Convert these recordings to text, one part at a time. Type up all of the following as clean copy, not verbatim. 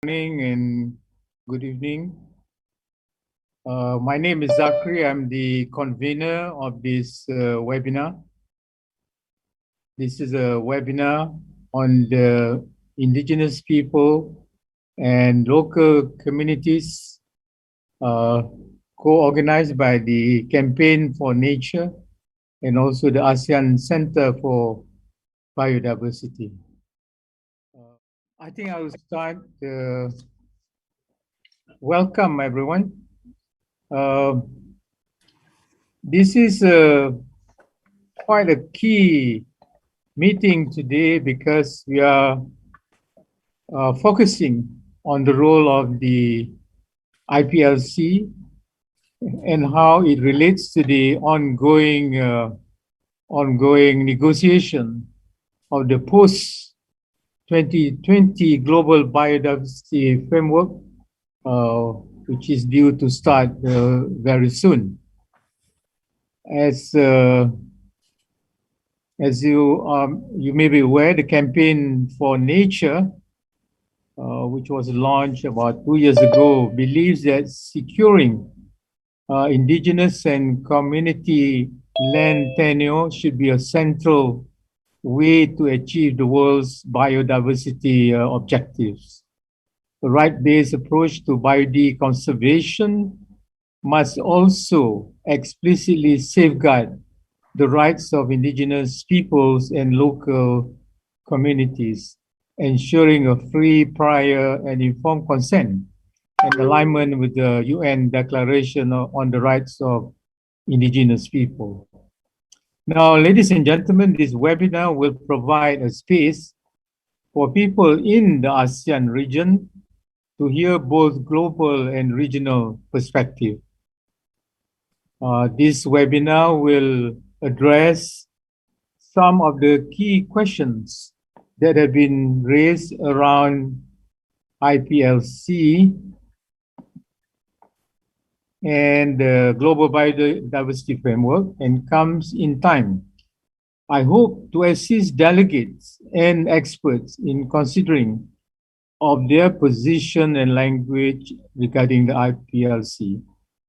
Morning and good evening. My name is Atri. I'm the convener of this webinar. This is a webinar on the indigenous people and local communities co-organized by the Campaign for Nature and also the ASEAN Center for Biodiversity. I think I will start. Welcome, everyone. This is quite a key meeting today because we are focusing on the role of the IPLC and how it relates to the ongoing negotiation of the post-2020 global biodiversity framework, which is due to start very soon. As you may be aware, the Campaign for Nature, which was launched about 2 years ago, believes that securing indigenous and community land tenure should be a central way to achieve the world's biodiversity objectives. The right-based approach to biodiversity conservation must also explicitly safeguard the rights of indigenous peoples and local communities, ensuring a free, prior, and informed consent and alignment with the UN Declaration on the Rights of Indigenous People. Now, ladies and gentlemen, this webinar will provide a space for people in the ASEAN region to hear both global and regional perspective. This webinar will address some of the key questions that have been raised around IPLC and the Global Biodiversity Framework and comes in time. I hope to assist delegates and experts in considering of their position and language regarding the IPLC.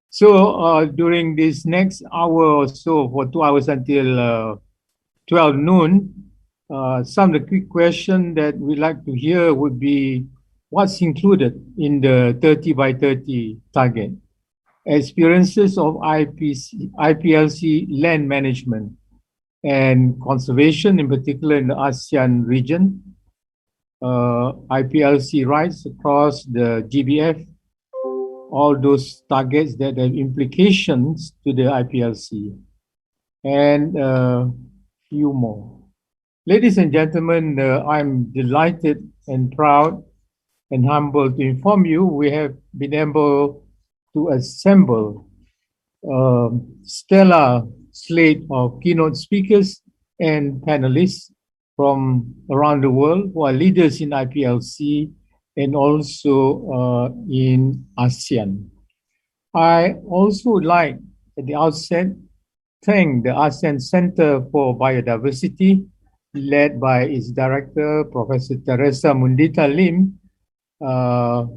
So during this next hour or so, for 2 hours until 12 noon, some of the quick questions that we'd like to hear would be what's included in the 30 by 30 target? Experiences of IPLC land management and conservation, in particular in the ASEAN region, IPLC rights across the GBF, all those targets that have implications to the IPLC, and a few more. Ladies and gentlemen, I'm delighted and proud and humbled to inform you we have been able to assemble a stellar slate of keynote speakers and panelists from around the world who are leaders in IPLC and also in ASEAN. I also would like at the outset thank the ASEAN Center for Biodiversity, led by its director, Professor Teresa Mundita Lim,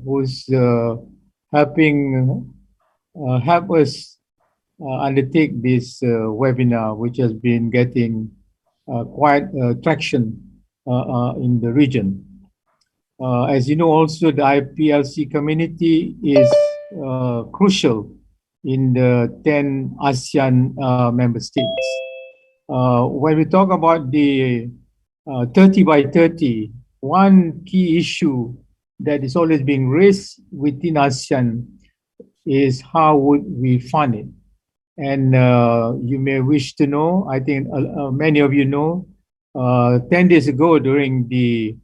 who's help us undertake this webinar, which has been getting quite traction in the region. As you know, also the IPLC community is crucial in the 10 ASEAN member states. When we talk about the 30 by 30, one key issue that is always being raised within ASEAN is how would we fund it? And you may wish to know, I think many of you know, 10 days ago on the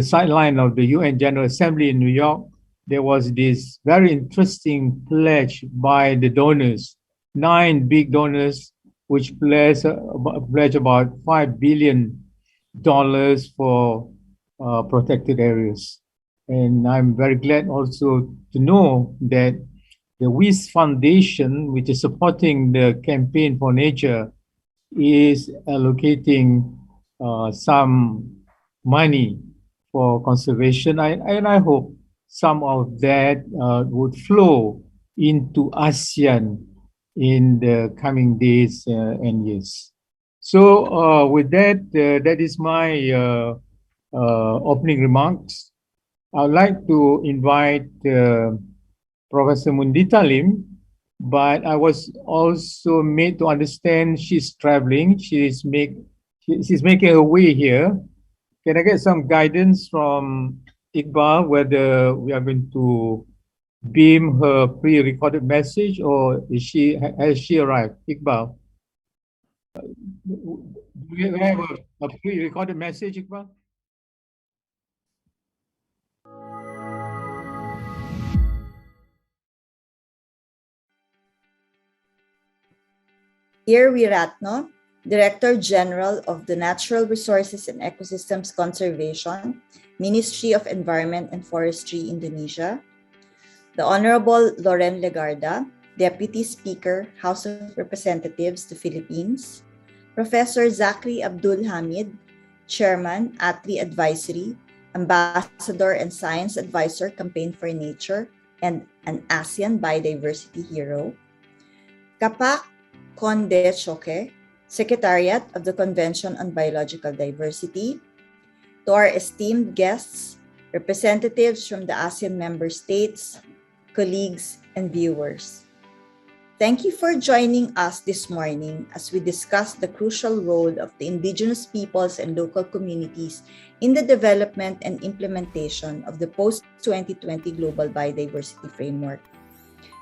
sideline of the UN General Assembly in New York, there was this very interesting pledge by the donors, 9 big donors, which pledge about $5 billion for protected areas. And I'm very glad also to know that the WIS Foundation, which is supporting the Campaign for Nature, is allocating some money for conservation. And I hope some of that would flow into ASEAN in the coming days and years. So with that, that is my opening remarks. I'd like to invite Professor Mundita Lim, but I was also made to understand she's traveling. She's making her way here. Can I get some guidance from Iqbal whether we are going to beam her pre-recorded message or has she arrived? Iqbal, do we have a pre-recorded message, Iqbal? Here Wiratno, Director General of the Natural Resources and Ecosystems Conservation, Ministry of Environment and Forestry, Indonesia. The Honorable Loren Legarda, Deputy Speaker, House of Representatives, the Philippines. Professor Zachary Abdul Hamid, Chairman, Atri Advisory, Ambassador and Science Advisor, Campaign for Nature, and an ASEAN Biodiversity Hero. Kapak Conde Choque, Secretariat of the Convention on Biological Diversity. To our esteemed guests, representatives from the ASEAN member states, colleagues, and viewers. Thank you for joining us this morning as we discuss the crucial role of the indigenous peoples and local communities in the development and implementation of the post-2020 Global Biodiversity Framework.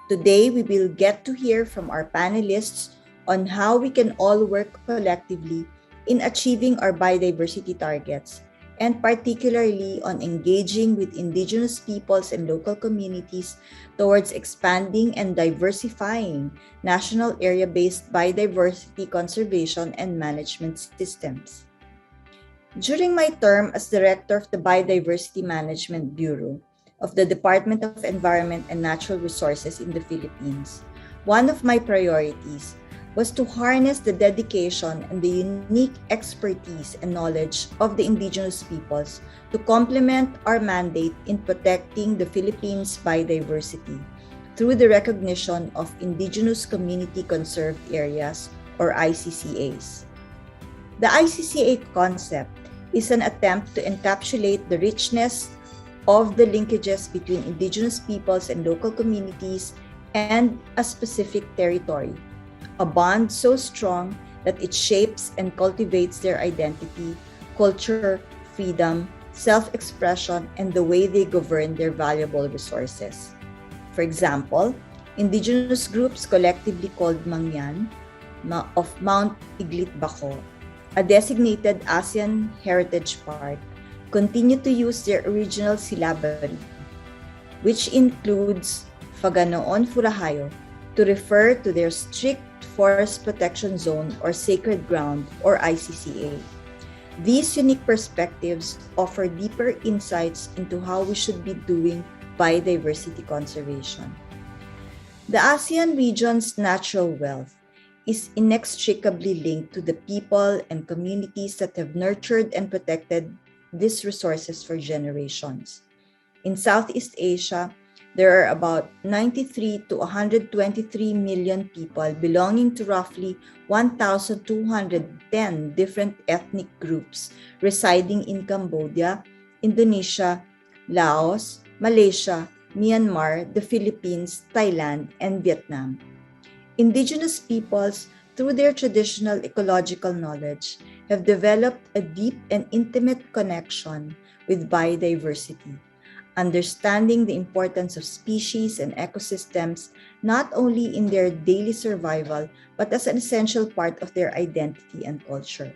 Today, we will get to hear from our panelists on how we can all work collectively in achieving our biodiversity targets, and particularly on engaging with indigenous peoples and local communities towards expanding and diversifying national area-based biodiversity conservation and management systems. During my term as Director of the Biodiversity Management Bureau of the Department of Environment and Natural Resources in the Philippines, one of my priorities was to harness the dedication and the unique expertise and knowledge of the indigenous peoples to complement our mandate in protecting the Philippines' biodiversity through the recognition of Indigenous Community Conserved Areas, or ICCAs. The ICCA concept is an attempt to encapsulate the richness of the linkages between indigenous peoples and local communities and a specific territory, a bond so strong that it shapes and cultivates their identity, culture, freedom, self-expression, and the way they govern their valuable resources. For example, indigenous groups collectively called Mangyan of Mount Iglit Baco, a designated ASEAN Heritage Park, continue to use their original syllabary, which includes Faganoon Furahayo, to refer to their strict Forest Protection Zone or Sacred Ground or ICCA. These unique perspectives offer deeper insights into how we should be doing biodiversity conservation. The ASEAN region's natural wealth is inextricably linked to the people and communities that have nurtured and protected these resources for generations. In Southeast Asia, there are about 93 to 123 million people belonging to roughly 1,210 different ethnic groups residing in Cambodia, Indonesia, Laos, Malaysia, Myanmar, the Philippines, Thailand, and Vietnam. Indigenous peoples, through their traditional ecological knowledge, have developed a deep and intimate connection with biodiversity, understanding the importance of species and ecosystems not only in their daily survival, but as an essential part of their identity and culture.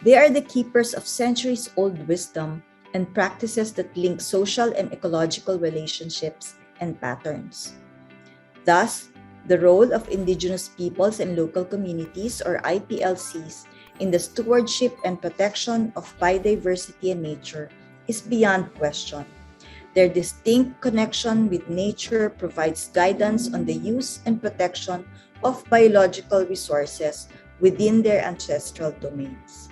They are the keepers of centuries-old wisdom and practices that link social and ecological relationships and patterns. Thus, the role of indigenous peoples and local communities, or IPLCs, in the stewardship and protection of biodiversity and nature is beyond question. Their distinct connection with nature provides guidance on the use and protection of biological resources within their ancestral domains.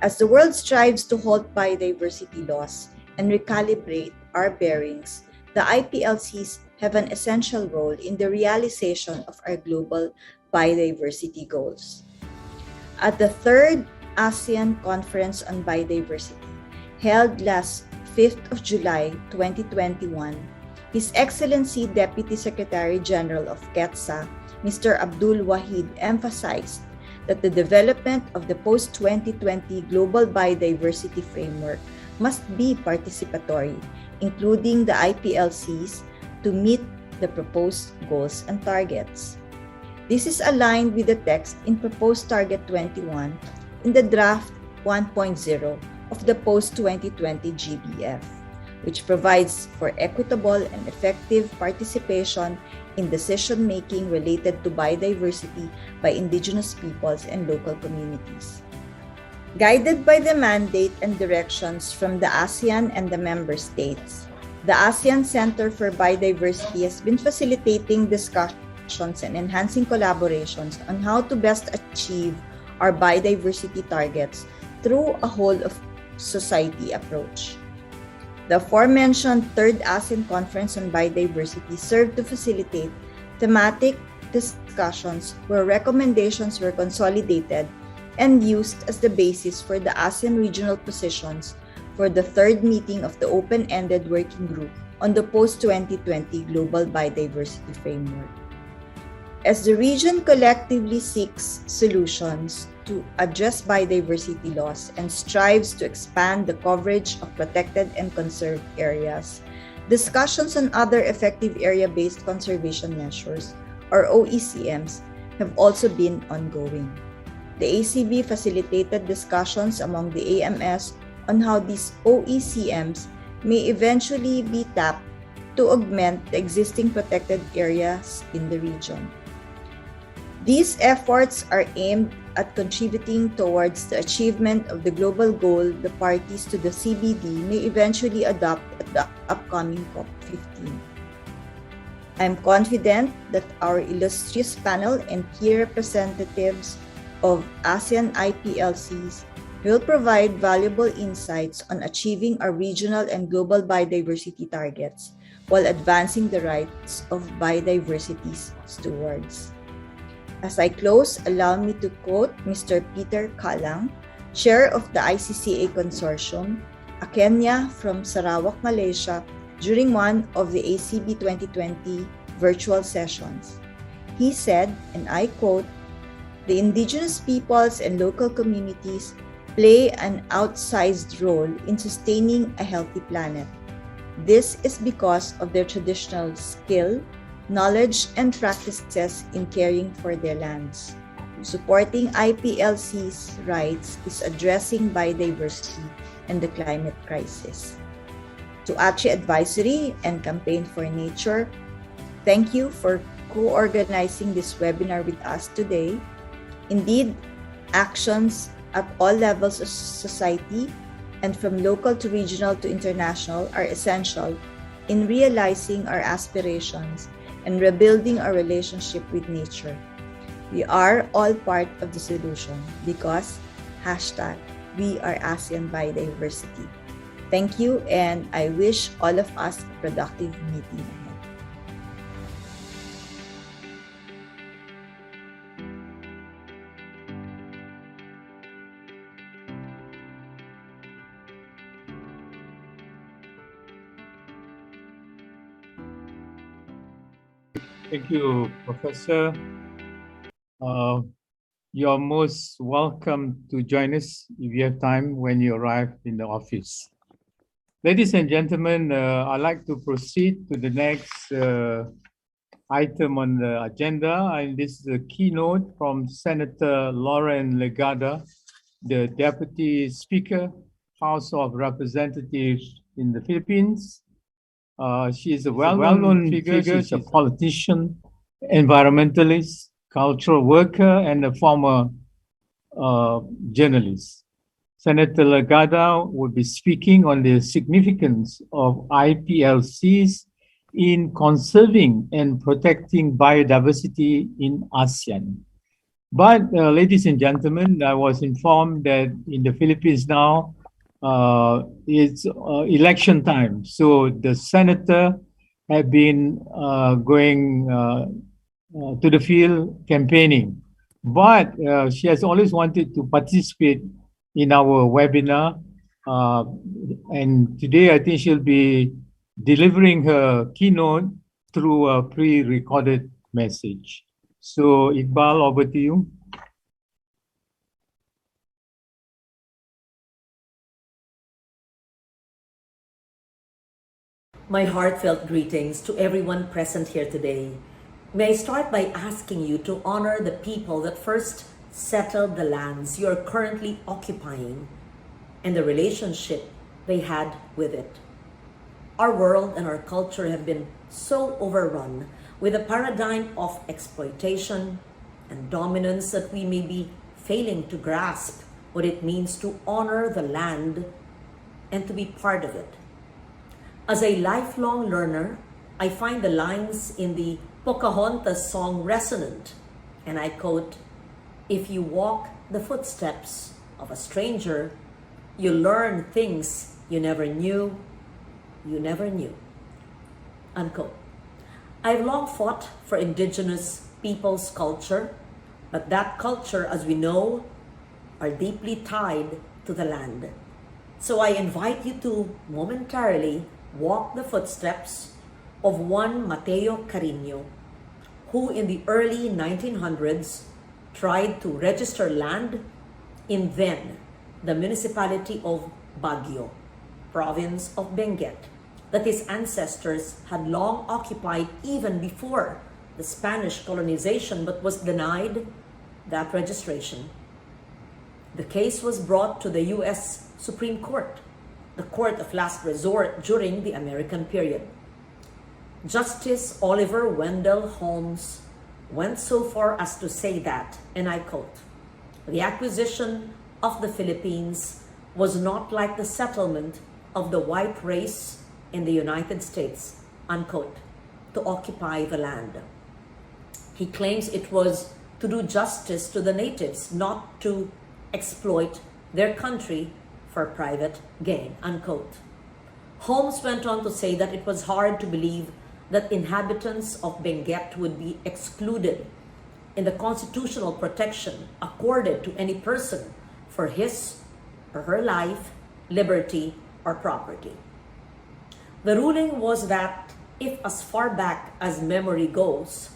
As the world strives to halt biodiversity loss and recalibrate our bearings, the IPLCs have an essential role in the realization of our global biodiversity goals. At the third ASEAN Conference on Biodiversity, held last 5th of July 2021, His Excellency Deputy Secretary General of QETSA, Mr. Abdul Wahid, emphasized that the development of the post-2020 Global Biodiversity Framework must be participatory, including the IPLCs, to meet the proposed goals and targets. This is aligned with the text in Proposed Target 21 in the Draft 1.0 of the post-2020 GBF, which provides for equitable and effective participation in decision-making related to biodiversity by indigenous peoples and local communities. Guided by the mandate and directions from the ASEAN and the member states, the ASEAN Center for Biodiversity has been facilitating discussions and enhancing collaborations on how to best achieve our biodiversity targets through a whole-of-society approach. The aforementioned Third ASEAN Conference on Biodiversity served to facilitate thematic discussions where recommendations were consolidated and used as the basis for the ASEAN regional positions for the third meeting of the Open-Ended Working Group on the Post-2020 Global Biodiversity Framework. As the region collectively seeks solutions to address biodiversity loss and strives to expand the coverage of protected and conserved areas, discussions on other effective area-based conservation measures, or OECMs, have also been ongoing. The ACB facilitated discussions among the AMS on how these OECMs may eventually be tapped to augment the existing protected areas in the region. These efforts are aimed at contributing towards the achievement of the global goal the parties to the CBD may eventually adopt at the upcoming COP15. I am confident that our illustrious panel and key representatives of ASEAN IPLCs will provide valuable insights on achieving our regional and global biodiversity targets while advancing the rights of biodiversity stewards. As I close, allow me to quote Mr. Peter Kalang, Chair of the ICCA Consortium, a Kenya from Sarawak, Malaysia, during one of the ACB 2020 virtual sessions. He said, and I quote, "The indigenous peoples and local communities play an outsized role in sustaining a healthy planet. This is because of their traditional skill, knowledge, and practices in caring for their lands. Supporting IPLC's rights is addressing biodiversity and the climate crisis." To Atri Advisory and Campaign for Nature, thank you for co-organizing this webinar with us today. Indeed, actions at all levels of society and from local to regional to international are essential in realizing our aspirations and rebuilding our relationship with nature. We are all part of the solution because #we are ASEAN Biodiversity. Thank you, and I wish all of us a productive meeting ahead. Thank you, Professor. You're most welcome to join us if you have time when you arrive in the office. Ladies and gentlemen, I'd like to proceed to the next item on the agenda, and this is a keynote from Senator Lauren Legada, the Deputy Speaker, House of Representatives in the Philippines. She is a well-known figure. She's a politician, environmentalist, cultural worker, and a former journalist. Senator Legada will be speaking on the significance of IPLCs in conserving and protecting biodiversity in ASEAN. But ladies and gentlemen, I was informed that in the Philippines now, it's election time. So the senator have been going to the field campaigning, but she has always wanted to participate in our webinar. Uh, and today, I think she'll be delivering her keynote through a pre-recorded message. So, Iqbal, over to you. My heartfelt greetings to everyone present here today. May I start by asking you to honor the people that first settled the lands you are currently occupying and the relationship they had with it. Our world and our culture have been so overrun with a paradigm of exploitation and dominance that we may be failing to grasp what it means to honor the land and to be part of it. As a lifelong learner, I find the lines in the Pocahontas song resonant, and I quote, "If you walk the footsteps of a stranger, you learn things you never knew, unquote. I've long fought for indigenous people's culture, but that culture, as we know, are deeply tied to the land. So I invite you to momentarily walk the footsteps of one Mateo Carino, who in the early 1900s tried to register land in then the municipality of Baguio, province of Benguet, that his ancestors had long occupied even before the Spanish colonization, but was denied that registration. The case was brought to the U.S. Supreme Court, the court of last resort during the American period. Justice Oliver Wendell Holmes went so far as to say that, and I quote, "The acquisition of the Philippines was not like the settlement of the white race in the United States," unquote, to occupy the land. He claims it was to do justice to the natives, not to exploit their country for private gain, unquote. Holmes went on to say that it was hard to believe that inhabitants of Benguet would be excluded in the constitutional protection accorded to any person for his or her life, liberty, or property. The ruling was that if as far back as memory goes,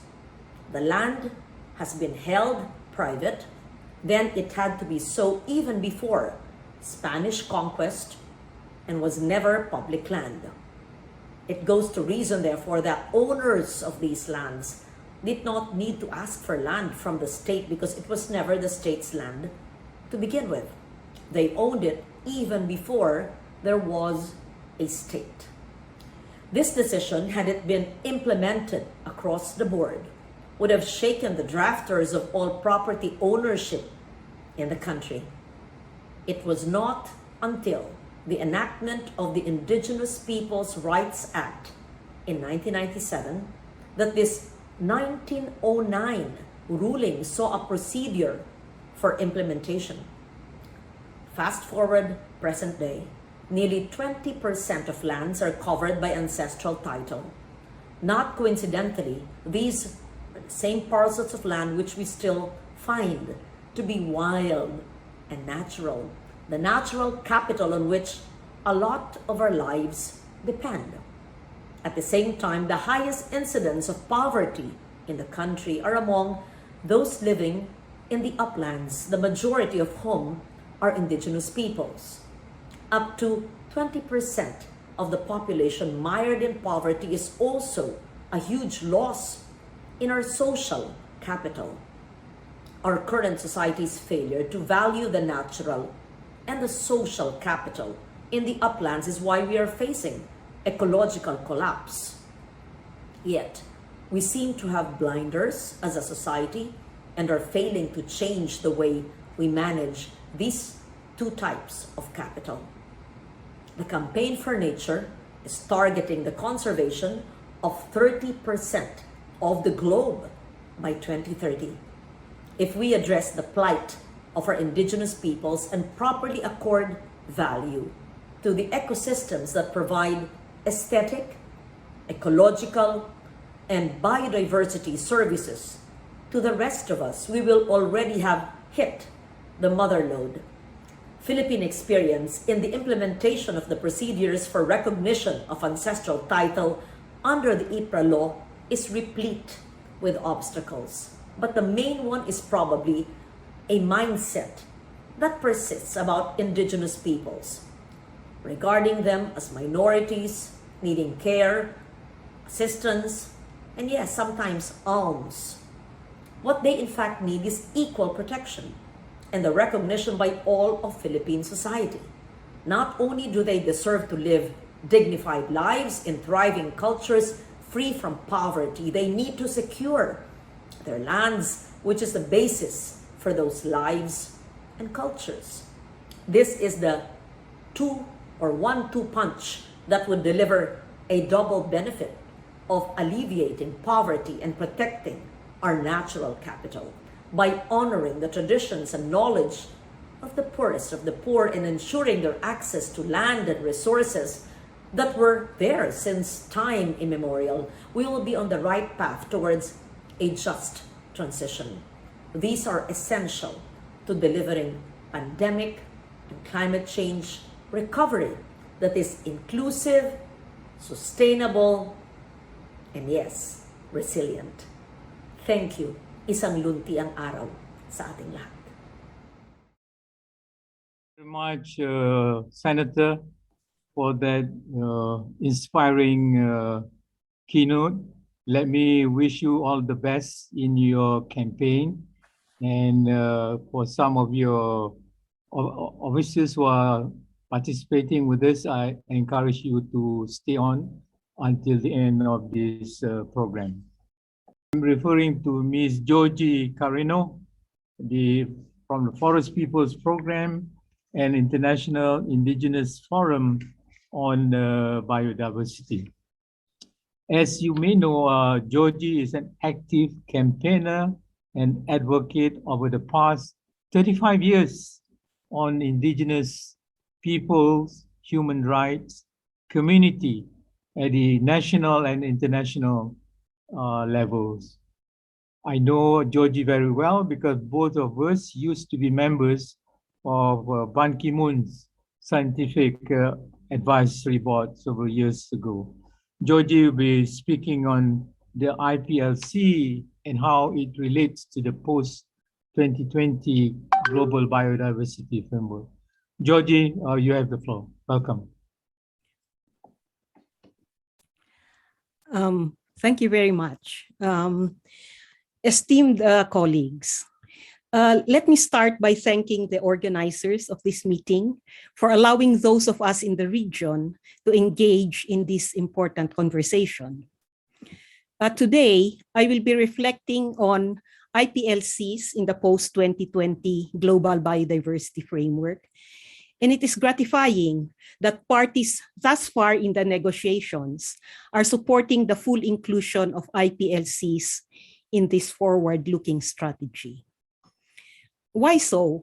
the land has been held private, then it had to be so even before Spanish conquest and was never public land. It goes to reason, therefore, that owners of these lands did not need to ask for land from the state because it was never the state's land to begin with. They owned it even before there was a state. This decision, had it been implemented across the board, would have shaken the drafters of all property ownership in the country. It was not until the enactment of the Indigenous Peoples' Rights Act in 1997 that this 1909 ruling saw a procedure for implementation. Fast forward present day, nearly 20% of lands are covered by ancestral title. Not coincidentally, these are the same parcels of land which we still find to be wild and natural, the natural capital on which a lot of our lives depend. At the same time, the highest incidence of poverty in the country are among those living in the uplands, the majority of whom are indigenous peoples. Up to 20% of the population mired in poverty is also a huge loss in our social capital. Our current society's failure to value the natural and the social capital in the uplands is why we are facing ecological collapse. Yet, we seem to have blinders as a society and are failing to change the way we manage these two types of capital. The Campaign for Nature is targeting the conservation of 30% of the globe by 2030. If we address the plight of our indigenous peoples and properly accord value to the ecosystems that provide aesthetic, ecological, and biodiversity services to the rest of us, we will already have hit the mother lode. Philippine experience in the implementation of the procedures for recognition of ancestral title under the IPRA law is replete with obstacles. But the main one is probably a mindset that persists about indigenous peoples, regarding them as minorities, needing care, assistance, and yes, sometimes alms. What they in fact need is equal protection and the recognition by all of Philippine society. Not only do they deserve to live dignified lives in thriving cultures free from poverty, they need to secure their lands, which is the basis for those lives and cultures. This is the 1-2 punch that would deliver a double benefit of alleviating poverty and protecting our natural capital by honoring the traditions and knowledge of the poorest of the poor and ensuring their access to land and resources that were there since time immemorial. We will be on the right path towards a just transition. These are essential to delivering pandemic and climate change recovery that is inclusive, sustainable, and yes, resilient. Thank you. Isang luntiang araw sa ating lahat. Very much, Senator, for that inspiring keynote. Let me wish you all the best in your campaign. And for some of your officers who are participating with us, I encourage you to stay on until the end of this program. I'm referring to Ms. Georgie Carino, from the Forest Peoples Program and International Indigenous Forum on Biodiversity. As you may know, Georgie is an active campaigner and advocate over the past 35 years on indigenous peoples, human rights, community at the national and international levels. I know Georgie very well because both of us used to be members of Ban Ki-moon's Scientific Advisory Board several years ago. Georgie will be speaking on the IPLC and how it relates to the post-2020 Global Biodiversity Framework. Georgie, you have the floor. Welcome. Thank you very much. Esteemed colleagues, let me start by thanking the organizers of this meeting for allowing those of us in the region to engage in this important conversation. Today, I will be reflecting on IPLCs in the post-2020 Global Biodiversity Framework, and it is gratifying that parties thus far in the negotiations are supporting the full inclusion of IPLCs in this forward-looking strategy. Why so?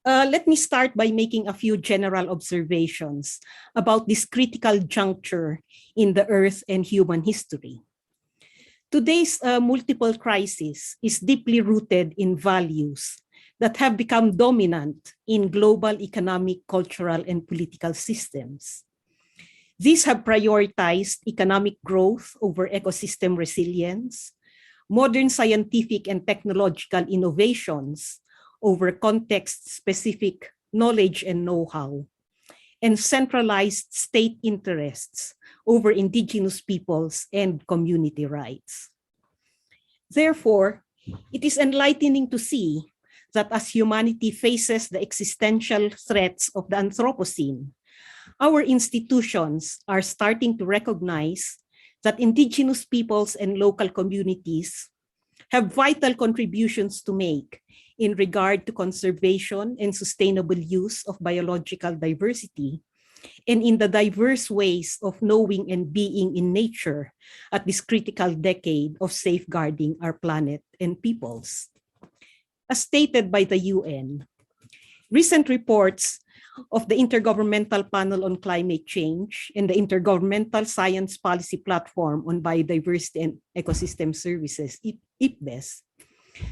Let me start by making a few general observations about this critical juncture in the Earth and human history. Today's multiple crisis is deeply rooted in values that have become dominant in global economic, cultural, and political systems. These have prioritized economic growth over ecosystem resilience, modern scientific and technological innovations over context-specific knowledge and know-how, and centralized state interests over indigenous peoples and community rights. Therefore, it is enlightening to see that as humanity faces the existential threats of the Anthropocene, our institutions are starting to recognize that indigenous peoples and local communities have vital contributions to make in regard to conservation and sustainable use of biological diversity, and in the diverse ways of knowing and being in nature at this critical decade of safeguarding our planet and peoples. As stated by the UN, recent reports of the Intergovernmental Panel on Climate Change and the Intergovernmental Science Policy Platform on Biodiversity and Ecosystem Services, IPBES,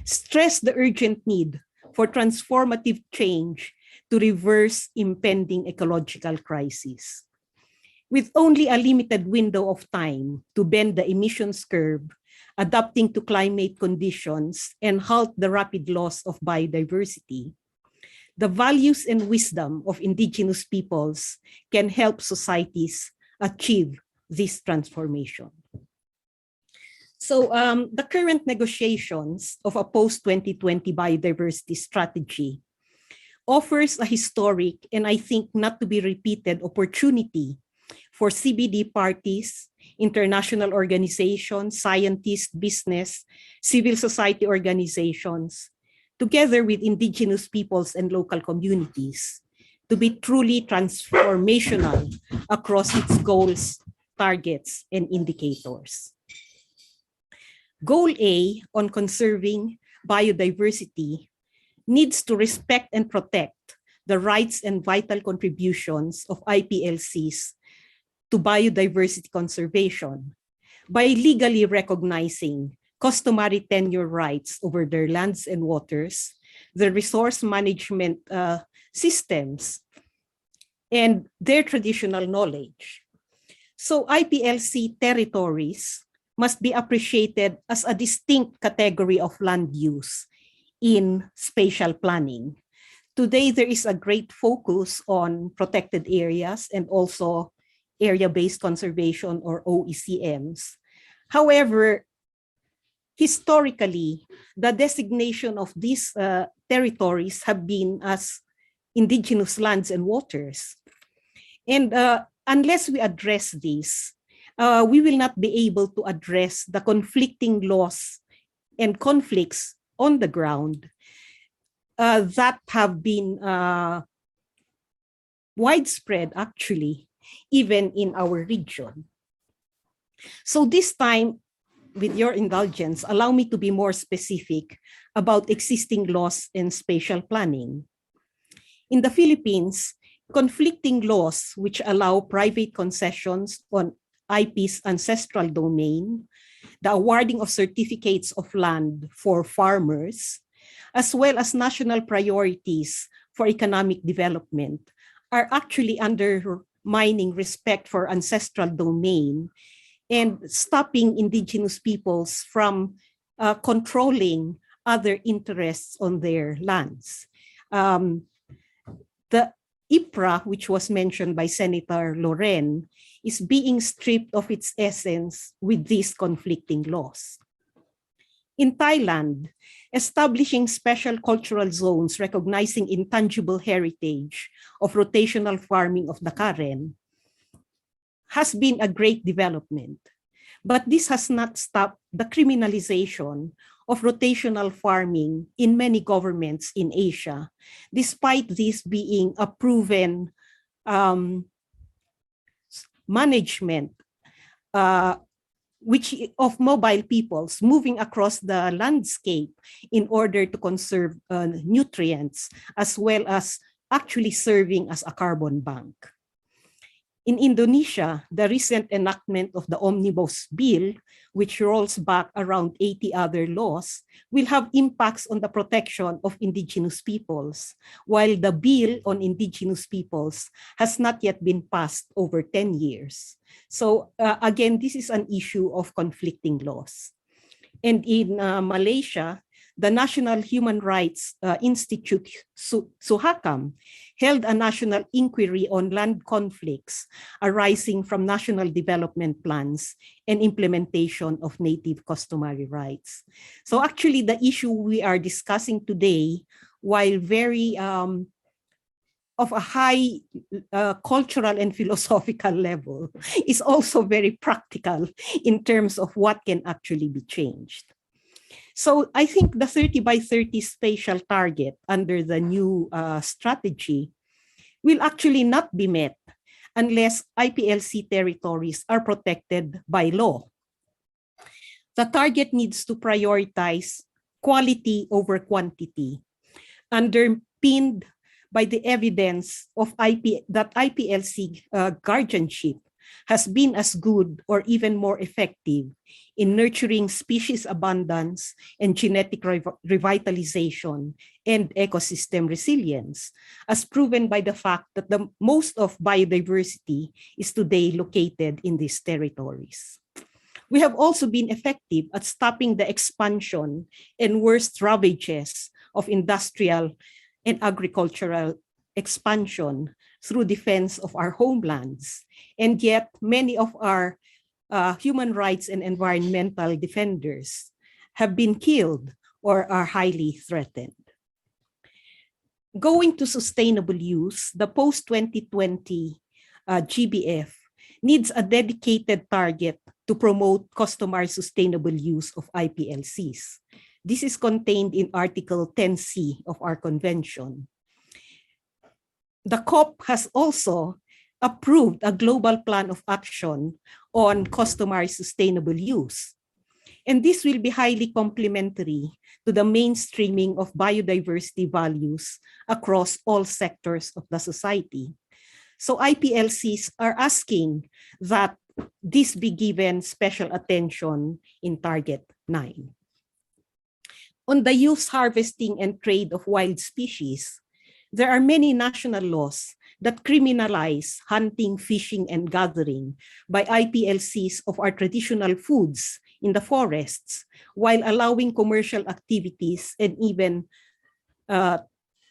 stress the urgent need for transformative change to reverse impending ecological crisis. With only a limited window of time to bend the emissions curve, adapting to climate conditions, and halt the rapid loss of biodiversity, the values and wisdom of indigenous peoples can help societies achieve this transformation. So the current negotiations of a post-2020 biodiversity strategy offers a historic and I think not to be repeated opportunity for CBD parties, international organizations, scientists, business, civil society organizations, together with indigenous peoples and local communities, to be truly transformational across its goals, targets, and indicators. Goal A on conserving biodiversity needs to respect and protect the rights and vital contributions of IPLCs to biodiversity conservation by legally recognizing customary tenure rights over their lands and waters, the resource management systems, and their traditional knowledge. So IPLC territories must be appreciated as a distinct category of land use in spatial planning. Today, there is a great focus on protected areas and also area-based conservation or OECMs. However, historically, the designation of these territories have been as indigenous lands and waters. And unless we address this, we will not be able to address the conflicting laws and conflicts on the ground that have been widespread, actually, even in our region. So this time, with your indulgence, allow me to be more specific about existing laws and spatial planning. In the Philippines, conflicting laws which allow private concessions on IP's ancestral domain, the awarding of certificates of land for farmers, as well as national priorities for economic development are actually undermining respect for ancestral domain and stopping indigenous peoples from controlling other interests on their lands. The IPRA, which was mentioned by Senator Loren, is being stripped of its essence with these conflicting laws. In Thailand, establishing special cultural zones recognizing intangible heritage of rotational farming of the Karen has been a great development. But this has not stopped the criminalization of rotational farming in many governments in Asia, despite this being a proven management which of mobile peoples moving across the landscape in order to conserve nutrients, as well as actually serving as a carbon bank. In Indonesia, the recent enactment of the Omnibus Bill, which rolls back around 80 other laws, will have impacts on the protection of indigenous peoples, while the bill on indigenous peoples has not yet been passed over 10 years. So again, this is an issue of conflicting laws. And in Malaysia, the National Human Rights Institute, Suhakam, held a national inquiry on land conflicts arising from national development plans and implementation of native customary rights. So actually, the issue we are discussing today, while very of a high cultural and philosophical level, is also very practical in terms of what can actually be changed. So I think the 30 by 30 spatial target under the new strategy will actually not be met unless IPLC territories are protected by law. The target needs to prioritize quality over quantity, underpinned by the evidence of that IPLC guardianship has been as good or even more effective in nurturing species abundance and genetic revitalization and ecosystem resilience, as proven by the fact that the most of biodiversity is today located in these territories. We have also been effective at stopping the expansion and worst ravages of industrial and agricultural expansion through defense of our homelands. And yet, many of our human rights and environmental defenders have been killed or are highly threatened. Going to sustainable use, the post-2020 GBF needs a dedicated target to promote customary sustainable use of IPLCs. This is contained in Article 10C of our convention. The COP has also approved a global plan of action on customary sustainable use. And this will be highly complementary to the mainstreaming of biodiversity values across all sectors of the society. So IPLCs are asking that this be given special attention in Target 9. On the use, harvesting, and trade of wild species, there are many national laws that criminalize hunting, fishing, and gathering by IPLCs of our traditional foods in the forests, while allowing commercial activities and even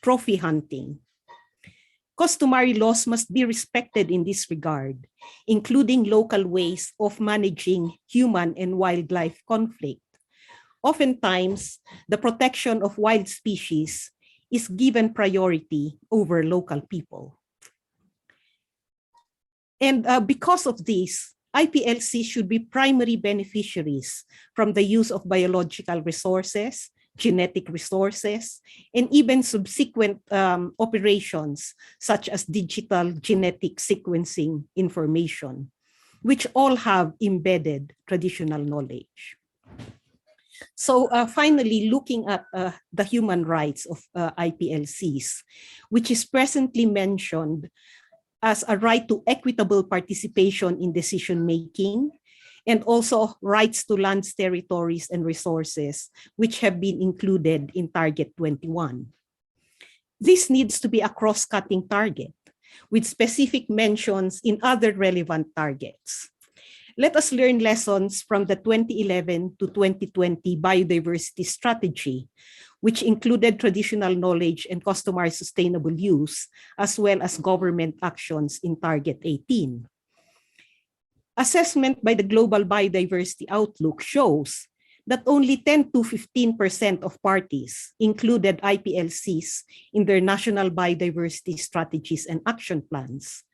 trophy hunting. Customary laws must be respected in this regard, including local ways of managing human and wildlife conflict. Oftentimes, the protection of wild species is given priority over local people. And because of this, IPLC should be primary beneficiaries from the use of biological resources, genetic resources, and even subsequent operations such as digital genetic sequencing information, which all have embedded traditional knowledge. So finally, looking at the human rights of IPLCs, which is presently mentioned as a right to equitable participation in decision-making, and also rights to lands, territories, and resources, which have been included in Target 21. This needs to be a cross-cutting target with specific mentions in other relevant targets. Let us learn lessons from the 2011 to 2020 biodiversity strategy, which included traditional knowledge and customary sustainable use, as well as government actions in Target 18. Assessment by the Global Biodiversity Outlook shows that only 10 to 15% of parties included IPLCs in their national biodiversity strategies and action plans.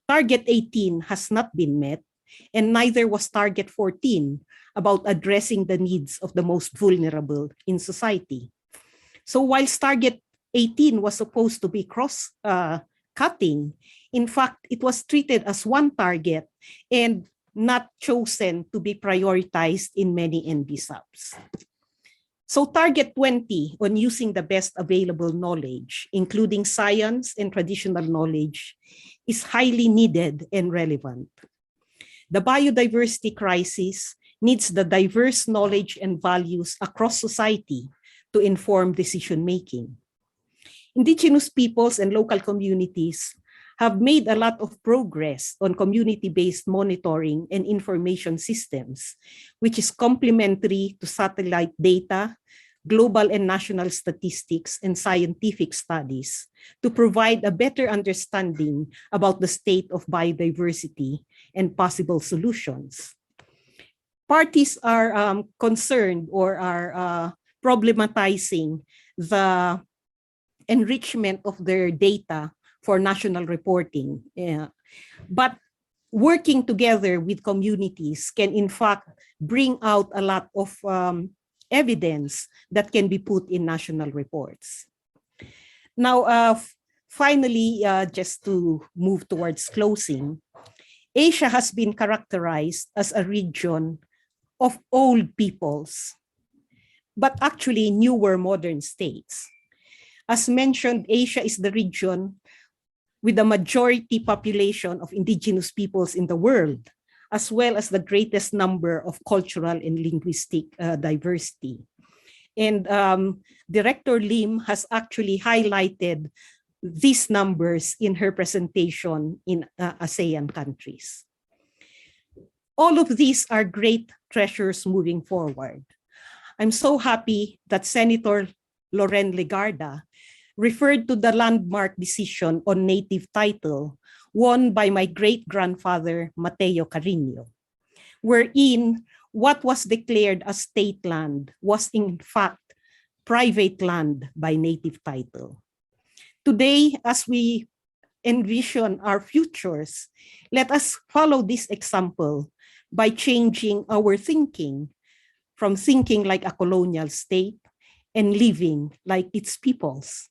Target 18 has not been met, and neither was Target 14 about addressing the needs of the most vulnerable in society. So whilst Target 18 was supposed to be cross-cutting, in fact, it was treated as one target and not chosen to be prioritized in many NBSAPs. So Target 20 on using the best available knowledge, including science and traditional knowledge, is highly needed and relevant. The biodiversity crisis needs the diverse knowledge and values across society to inform decision-making. Indigenous peoples and local communities have made a lot of progress on community-based monitoring and information systems, which is complementary to satellite data, global and national statistics, and scientific studies to provide a better understanding about the state of biodiversity and possible solutions. Parties are concerned or are problematizing the enrichment of their data for national reporting. But working together with communities can in fact bring out a lot of evidence that can be put in national reports. Now, finally, just to move towards closing, Asia has been characterized as a region of old peoples, but actually newer modern states. As mentioned, Asia is the region with the majority population of indigenous peoples in the world, as well as the greatest number of cultural and linguistic diversity. And Director Lim has actually highlighted these numbers in her presentation in ASEAN countries. All of these are great treasures moving forward. I'm so happy that Senator Loren Legarda referred to the landmark decision on native title won by my great-grandfather Mateo Carino, wherein what was declared as state land was in fact private land by native title. Today, as we envision our futures, let us follow this example by changing our thinking from thinking like a colonial state and living like its peoples.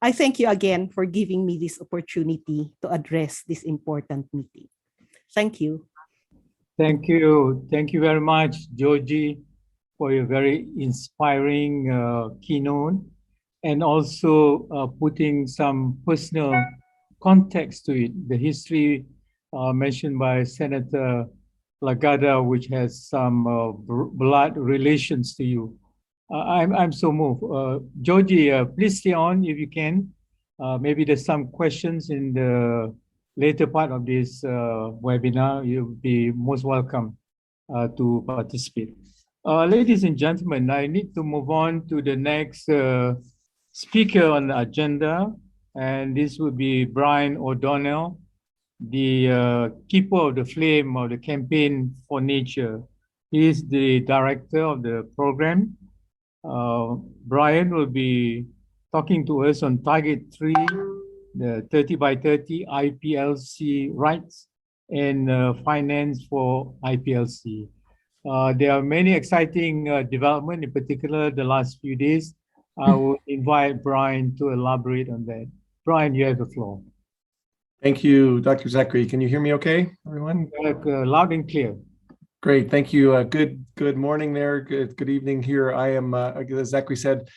I thank you again for giving me this opportunity to address this important meeting. Thank you. Thank you. Thank you very much, Georgie, for your very inspiring keynote, and also putting some personal context to it. The history mentioned by Senator Lagada, which has some blood relations to you. I'm so moved. Georgie, please stay on if you can. Maybe there's some questions in the later part of this webinar. You'll be most welcome to participate. Ladies and gentlemen, I need to move on to the next speaker on the agenda, and this would be Brian O'Donnell, the keeper of the flame of the Campaign for Nature. He is the director of the program. Brian will be talking to us on Target 3, the 30 by 30 IPLC rights and finance for IPLC. There are many exciting developments, in particular the last few days. I will invite Brian to elaborate on that. Brian, you have the floor. Thank you, Dr. Zachary. Can you hear me okay, everyone? Loud and clear. Great, thank you. Good morning there, good evening here. I am, as Zachary said,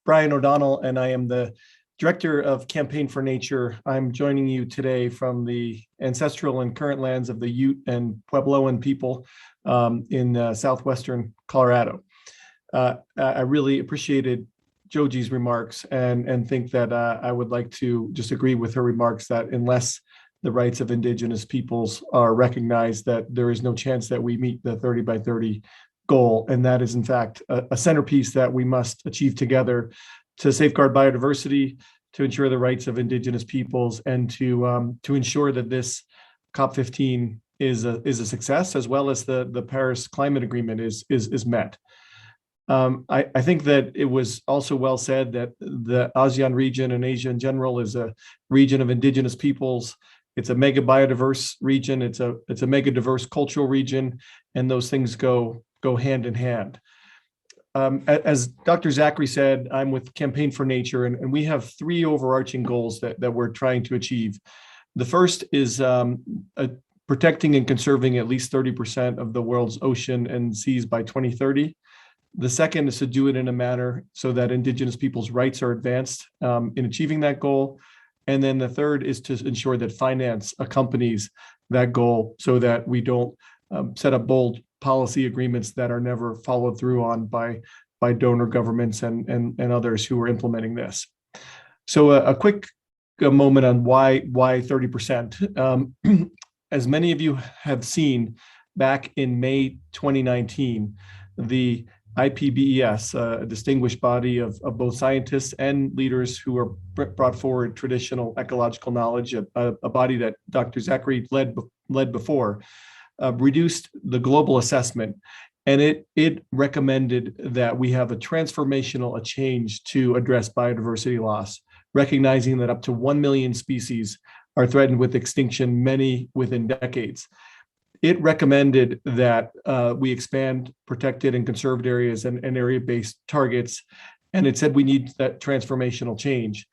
Brian O'Donnell, and I am the Director of Campaign for Nature. I'm joining you today from the ancestral and current lands of the Ute and Puebloan people in southwestern Colorado. I really appreciated Jogie's remarks and think that I would like to just agree with her remarks that unless the rights of indigenous peoples are recognized, that there is no chance that we meet the 30 by 30 goal. And that is in fact a centerpiece that we must achieve together to safeguard biodiversity, to ensure the rights of indigenous peoples, and to ensure that this COP15 is a success, as well as the Paris Climate Agreement is met. I think that it was also well said that the ASEAN region and Asia in general is a region of indigenous peoples. It's a mega biodiverse region. It's a mega diverse cultural region, and those things go hand in hand. As Dr. Zachary said, I'm with Campaign for Nature, and we have three overarching goals that we're trying to achieve. The first is protecting and conserving at least 30% of the world's ocean and seas by 2030. The second is to do it in a manner so that indigenous people's rights are advanced in achieving that goal. And then the third is to ensure that finance accompanies that goal so that we don't set up bold policy agreements that are never followed through on by donor governments and others who are implementing this. So a quick moment on why 30%. As many of you have seen, back in May 2019, the IPBES, a distinguished body of both scientists and leaders who are brought forward traditional ecological knowledge, a body that Dr. Zachary led before, reduced the global assessment, and it recommended that we have a transformational change to address biodiversity loss, recognizing that up to 1 million species are threatened with extinction, many within decades. It recommended that we expand protected and conserved areas and area-based targets, and it said we need that transformational change.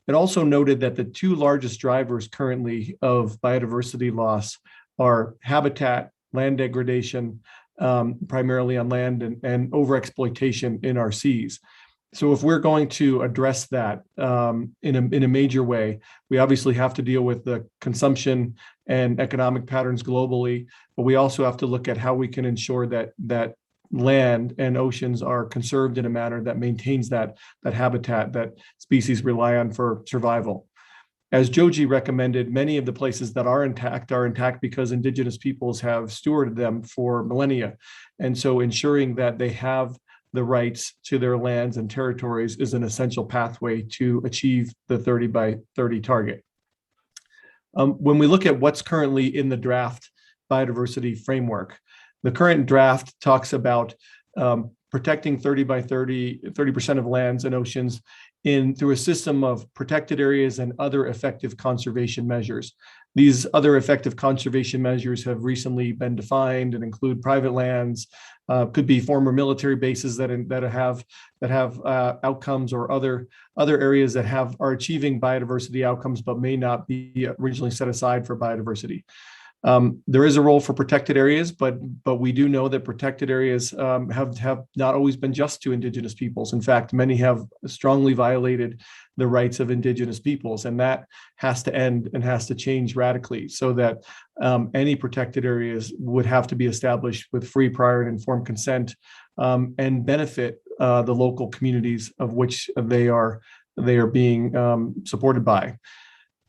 It also noted that the two largest drivers currently of biodiversity loss are habitat, land degradation, primarily on land, and overexploitation in our seas. So if we're going to address that in a major way, we obviously have to deal with the consumption and economic patterns globally, but we also have to look at how we can ensure that land and oceans are conserved in a manner that maintains that habitat that species rely on for survival. As Joji recommended, many of the places that are intact because indigenous peoples have stewarded them for millennia. And so ensuring that they have the rights to their lands and territories is an essential pathway to achieve the 30 by 30 target. When we look at what's currently in the draft biodiversity framework, the current draft talks about protecting 30% of lands and oceans through a system of protected areas and other effective conservation measures. These other effective conservation measures have recently been defined and include private lands, could be former military bases that have outcomes, or other areas that are achieving biodiversity outcomes but may not be originally set aside for biodiversity. There is a role for protected areas, but we do know that protected areas have not always been just to indigenous peoples. In fact, many have strongly violated the rights of indigenous peoples, and that has to end and has to change radically, so that any protected areas would have to be established with free, prior, and informed consent, and benefit the local communities of which they are being supported by.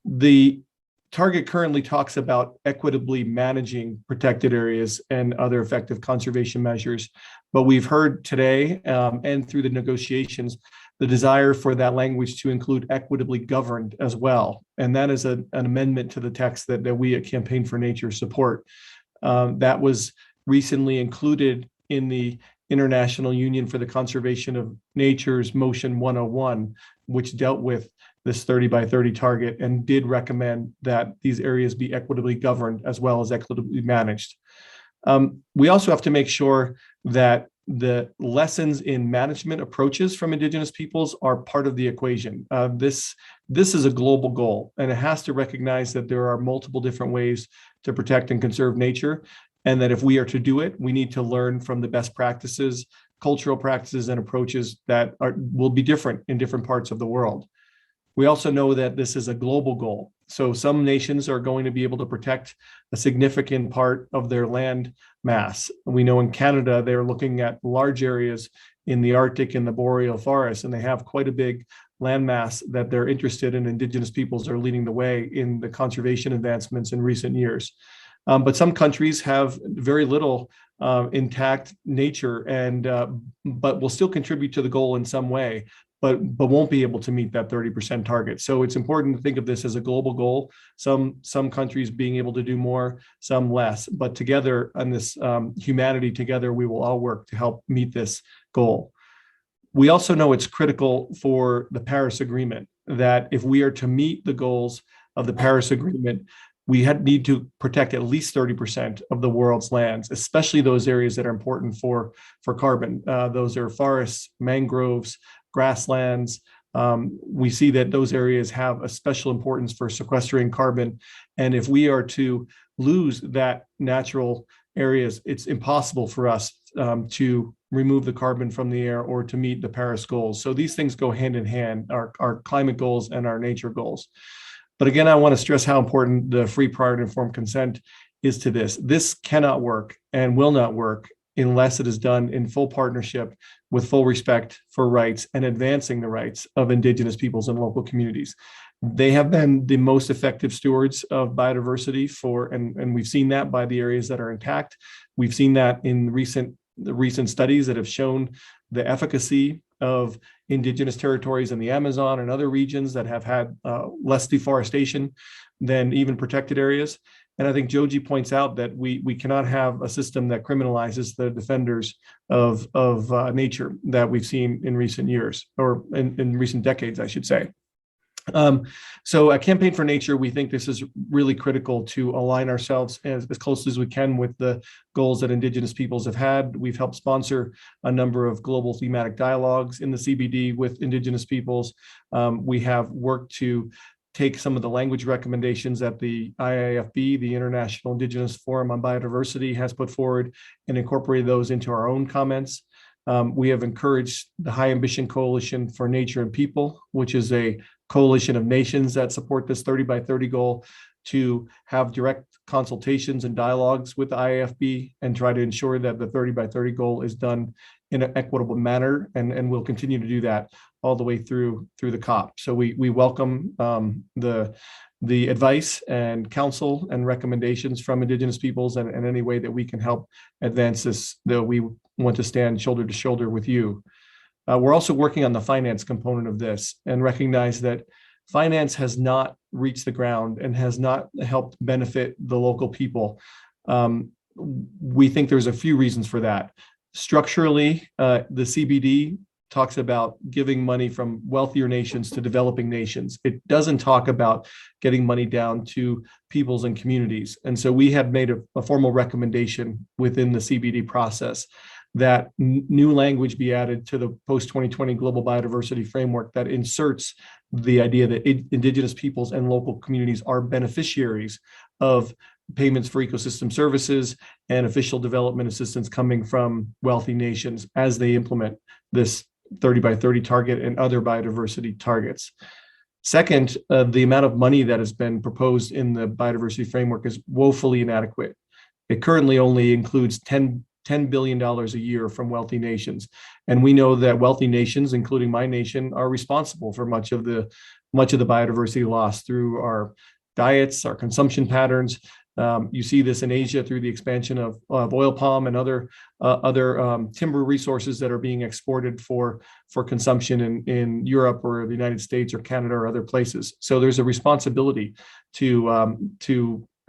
The target currently talks about equitably managing protected areas and other effective conservation measures, but we've heard today and through the negotiations the desire for that language to include equitably governed as well. And that is an amendment to the text that we at Campaign for Nature support. That was recently included in the International Union for the Conservation of Nature's Motion 101, which dealt with this 30 by 30 target and did recommend that these areas be equitably governed as well as equitably managed. We also have to make sure that the lessons in management approaches from indigenous peoples are part of the equation. This is a global goal, and it has to recognize that there are multiple different ways to protect and conserve nature, and that if we are to do it, we need to learn from the best practices, cultural practices, and approaches that will be different in different parts of the world. We also know that this is a global goal. So some nations are going to be able to protect a significant part of their land mass. We know in Canada, they're looking at large areas in the Arctic and the boreal forests, and they have quite a big land mass that they're interested in. Indigenous peoples are leading the way in the conservation advancements in recent years. But some countries have very little intact nature, but will still contribute to the goal in some way, but won't be able to meet that 30% target. So it's important to think of this as a global goal. Some countries being able to do more, some less, but together on this humanity together, we will all work to help meet this goal. We also know it's critical for the Paris Agreement that if we are to meet the goals of the Paris Agreement, we need to protect at least 30% of the world's lands, especially those areas that are important for carbon. Those are forests, mangroves, grasslands. We see that those areas have a special importance for sequestering carbon. And if we are to lose that natural areas, it's impossible for us to remove the carbon from the air or to meet the Paris goals. So these things go hand in hand, our climate goals and our nature goals. But again, I want to stress how important the free, prior, and informed consent is to this. This cannot work and will not work unless it is done in full partnership with full respect for rights and advancing the rights of indigenous peoples and local communities. They have been the most effective stewards of biodiversity and we've seen that by the areas that are intact. We've seen that in the recent studies that have shown the efficacy of indigenous territories in the Amazon and other regions that have had less deforestation than even protected areas. And I think Joji points out that we cannot have a system that criminalizes the defenders of nature that we've seen in recent years, or in recent decades, I should say. So at Campaign for Nature, we think this is really critical to align ourselves as closely as we can with the goals that indigenous peoples have had. We've helped sponsor a number of global thematic dialogues in the CBD with indigenous peoples. We have worked to take some of the language recommendations that the IIFB, the International Indigenous Forum on Biodiversity, has put forward and incorporate those into our own comments. We have encouraged the High Ambition Coalition for Nature and People, which is a coalition of nations that support this 30 by 30 goal, to have direct consultations and dialogues with the IAFB and try to ensure that the 30 by 30 goal is done in an equitable manner, and we'll continue to do that all the way through the COP. So we welcome the advice and counsel and recommendations from Indigenous peoples, and any way that we can help advance this, that we want to stand shoulder to shoulder with you. We're also working on the finance component of this and recognize that finance has not reached the ground and has not helped benefit the local people. We think there's a few reasons for that. Structurally, the CBD talks about giving money from wealthier nations to developing nations. It doesn't talk about getting money down to peoples and communities. And so we have made a formal recommendation within the CBD process that new language be added to the post-2020 global biodiversity framework that inserts the idea that Indigenous peoples and local communities are beneficiaries of payments for ecosystem services and official development assistance coming from wealthy nations as they implement this 30 by 30 target and other biodiversity targets. Second, the amount of money that has been proposed in the biodiversity framework is woefully inadequate. It currently only includes $10 billion a year from wealthy nations. And we know that wealthy nations, including my nation, are responsible for much of the biodiversity loss through our diets, our consumption patterns. You see this in Asia through the expansion of oil palm and other timber resources that are being exported for consumption in Europe or the United States or Canada or other places. So there's a responsibility to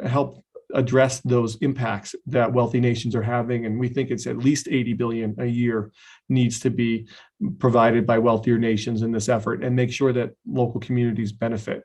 help address those impacts that wealthy nations are having. And we think it's at least 80 billion a year needs to be provided by wealthier nations in this effort, and make sure that local communities benefit.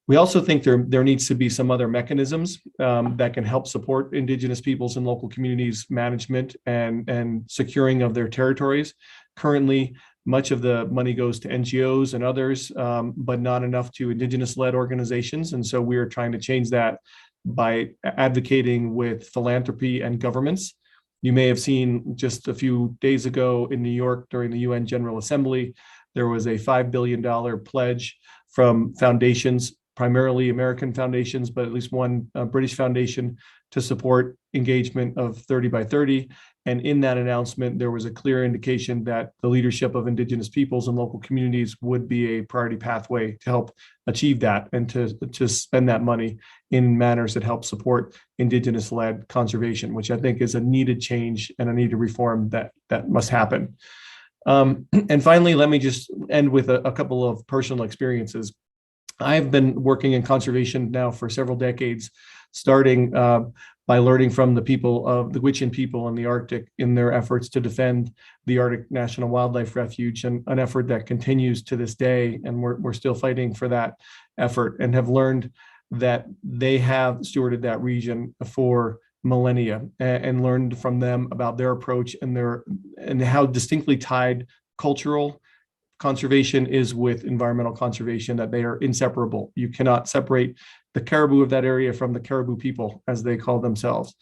We also think there needs to be some other mechanisms that can help support Indigenous peoples and local communities management and securing of their territories. Currently, much of the money goes to NGOs and others, but not enough to Indigenous-led organizations. And so we are trying to change that by advocating with philanthropy and governments. You may have seen just a few days ago in New York during the UN General Assembly, there was a $5 billion pledge from foundations, primarily American foundations, but at least one British foundation, to support engagement of 30 by 30. And in that announcement, there was a clear indication that the leadership of Indigenous peoples and local communities would be a priority pathway to help achieve that, and to spend that money in manners that help support Indigenous-led conservation, which I think is a needed change and a needed reform that must happen. And finally, let me just end with a couple of personal experiences. I've been working in conservation now for several decades, starting by learning from the people of the Gwich'in people in the Arctic in their efforts to defend the Arctic National Wildlife Refuge, and an effort that continues to this day. And we're still fighting for that effort, and have learned that they have stewarded that region for millennia, and learned from them about their approach and how distinctly tied cultural conservation is with environmental conservation, that they are inseparable. You cannot separate the caribou of that area from the caribou people, as they call themselves.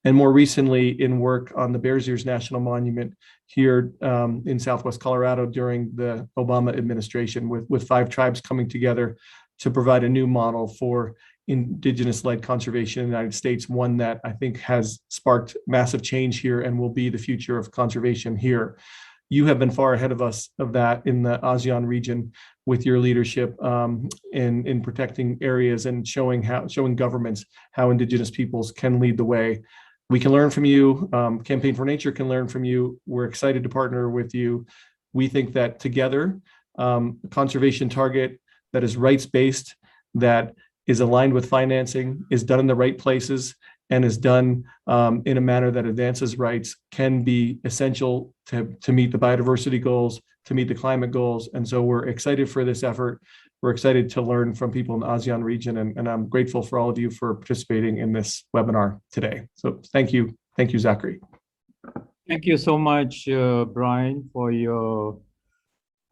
And more recently, in work on the Bears Ears National Monument here in Southwest Colorado during the Obama administration, with 5 tribes coming together to provide a new model for Indigenous-led conservation in the United States, one that I think has sparked massive change here and will be the future of conservation here. You have been far ahead of us of that in the ASEAN region with your leadership in protecting areas and showing governments how Indigenous peoples can lead the way. We can learn from you. Campaign for Nature can learn from you. We're excited to partner with you. We think that together, a conservation target that is rights-based, that is aligned with financing, is done in the right places, and is done in a manner that advances rights, can be essential to meet the biodiversity goals, to meet the climate goals. And so we're excited for this effort. We're excited to learn from people in the ASEAN region, and I'm grateful for all of you for participating in this webinar today. So thank you. Thank you, Zachary. Thank you so much, Brian, for your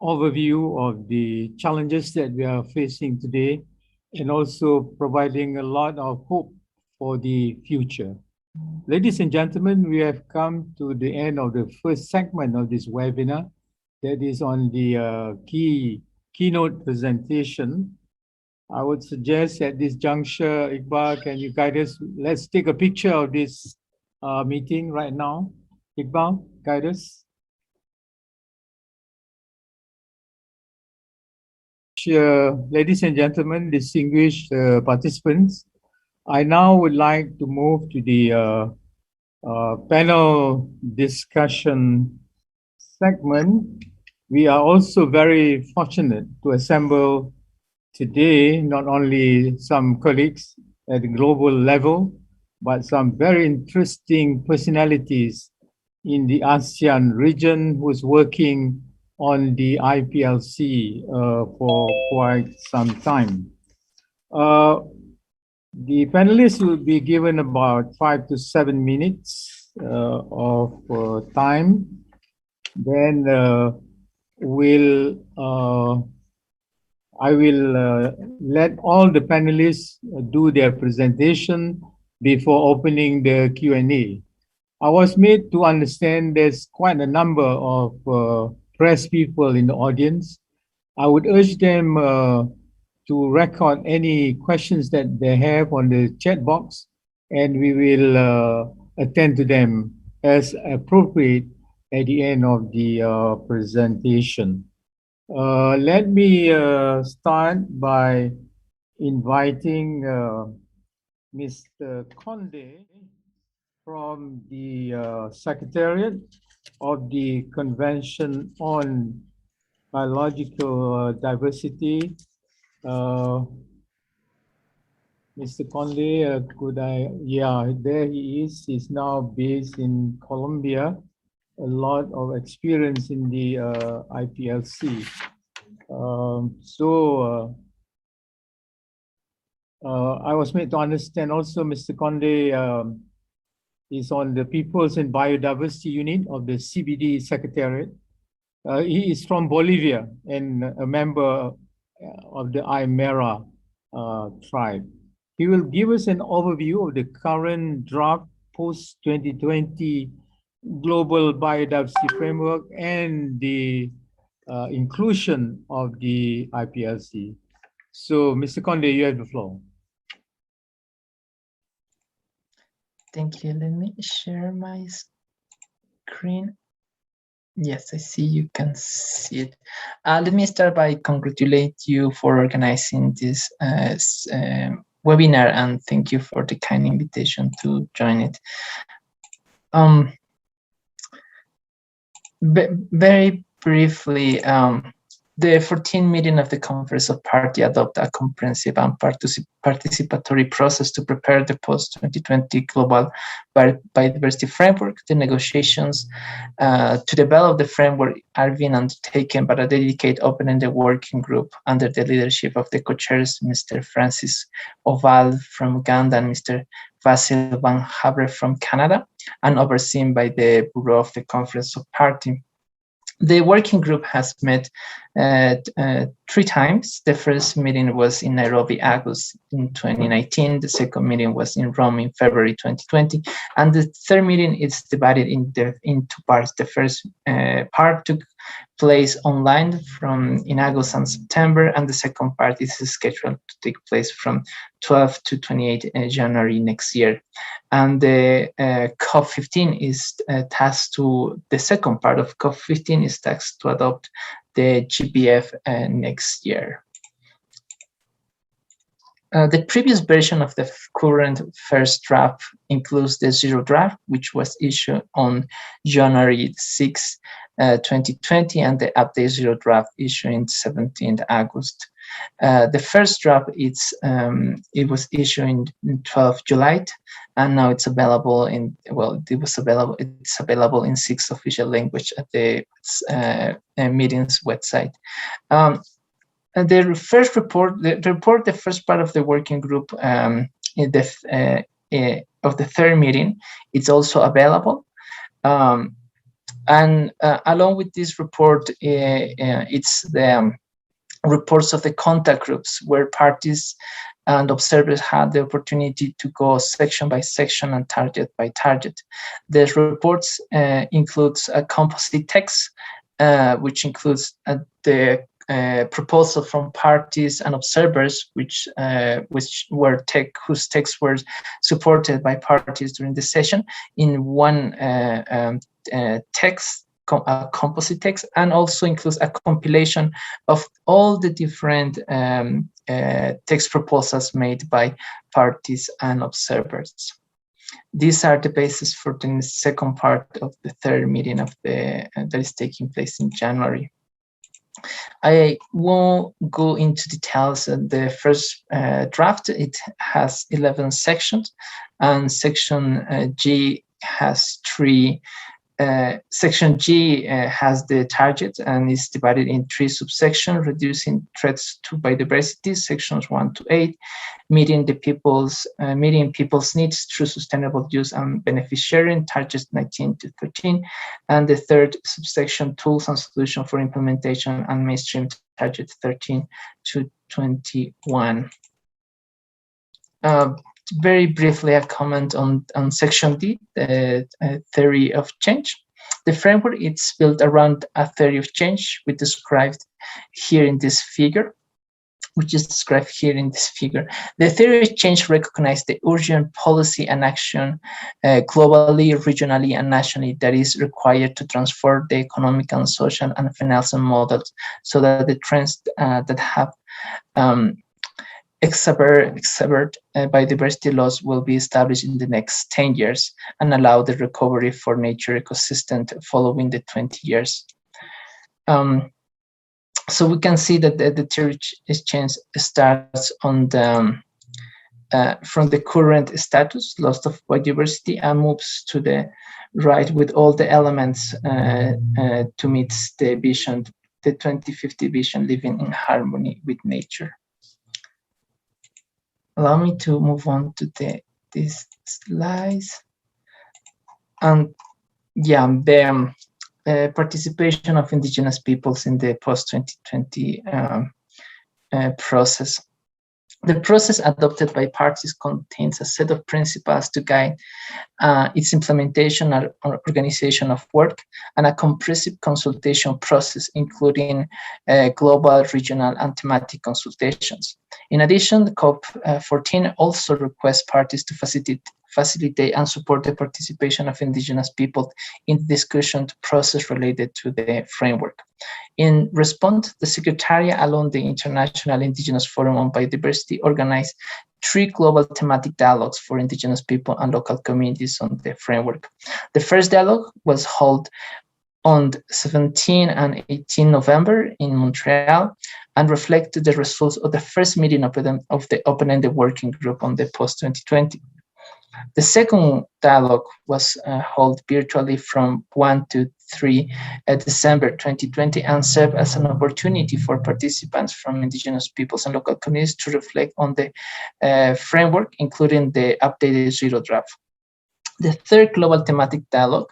overview of the challenges that we are facing today, and also providing a lot of hope for the future. Ladies and gentlemen, we have come to the end of the first segment of this webinar that is on the keynote presentation. I would suggest at this juncture, Iqbal, can you guide us? Let's take a picture of this meeting right now. Iqbal, guide us. Ladies and gentlemen, distinguished participants, I now would like to move to the panel discussion segment. We are also very fortunate to assemble today not only some colleagues at the global level, but some very interesting personalities in the ASEAN region who's working on the IPLC for quite some time. The panelists will be given about 5 to 7 minutes of time. Then I will let all the panelists do their presentation before opening the Q&A. I was made to understand there's quite a number of press people in the audience. I would urge them to record any questions that they have on the chat box, and we will attend to them as appropriate at the end of the presentation. Let me start by inviting Mr. Conde from the Secretariat of the Convention on Biological Diversity. Mr. Conde, could I, yeah, there he is. He's now based in Colombia. A lot of experience in the IPLC. I was made to understand also Mr. Conde is on the Peoples and Biodiversity Unit of the CBD Secretariat. He is from Bolivia and a member of the Aymara tribe. He will give us an overview of the current draft post-2020 global biodiversity framework and the inclusion of the IPLC. So, Mr. Conde, you have the floor. Thank you. Let me share my screen. Yes, I see you can see it. Let me start by congratulate you for organizing this webinar, and thank you for the kind invitation to join it. Very briefly, the 14th meeting of the Conference of Parties adopted a comprehensive and participatory process to prepare the post-2020 global biodiversity framework. The negotiations to develop the framework are being undertaken by a dedicated open-ended working group under the leadership of the co-chairs, Mr. Francis Oval from Uganda and Mr. Vasil Van Habre from Canada, and overseen by the Bureau of the Conference of Parties. The working group has met 3 times. The first meeting was in Nairobi, August in 2019. The second meeting was in Rome in February 2020. And the third meeting is divided in 2 parts. The first part took place online in August and September, and the second part is scheduled to take place from 12 to 28 January next year. And the COP15 is tasked to, the second part of COP15 is tasked to adopt the GBF next year. The previous version of the current first draft includes the zero draft, which was issued on January 6, 2020, and the update zero draft issued in 17th August. The first draft, it was issued in 12 July, and now it's available in, it's available in 6 official languages at the meeting's website. The first report, the first part of the working group of the third meeting, it's also available. And along with this report, it's the reports of the contact groups where parties and observers had the opportunity to go section by section and target by target. The reports includes a composite text, which includes the proposal from parties and observers, whose texts were supported by parties during the session in one text, a composite text, and also includes a compilation of all the different text proposals made by parties and observers. These are the basis for the second part of the third meeting of that is taking place in January. I won't go into details. The first draft, it has 11 sections, and section G has 3. Section G has the target and is divided in 3 subsections: reducing threats to biodiversity, sections 1 to 8, meeting people's needs through sustainable use and benefit sharing, targets 19 to 13, and the third subsection, tools and solutions for implementation and mainstream, target 13 to 21. Very briefly, a comment on section D, the theory of change. The framework is built around a theory of change, which is described here in this figure. The theory of change recognizes the urgent policy and action globally, regionally, and nationally that is required to transform the economic and social and financial models so that the trends that have exacerbate biodiversity loss will be established in the next 10 years and allow the recovery for nature ecosystem following the 20 years. So we can see that the theory change starts on the from the current status, loss of biodiversity, and moves to the right with all the elements to meet the vision, the 2050 vision, living in harmony with nature. Allow me to move on to these slides. And yeah, the participation of indigenous peoples in the post-2020 process. The process adopted by parties contains a set of principles to guide its implementation and organization of work, and a comprehensive consultation process, including global, regional, and thematic consultations. In addition, the COP14 also requests parties to facilitate and support the participation of indigenous people in the discussion process related to the framework. In response, the Secretariat, along the International Indigenous Forum on Biodiversity, organized 3 global thematic dialogues for indigenous people and local communities on the framework. The first dialogue was held on 17 and 18 November in Montreal and reflected the results of the first meeting of the open-ended working group on the post-2020. The second dialogue was held virtually from 1 to 3 December 2020 and served as an opportunity for participants from indigenous peoples and local communities to reflect on the framework, including the updated Zero draft. The third global thematic dialogue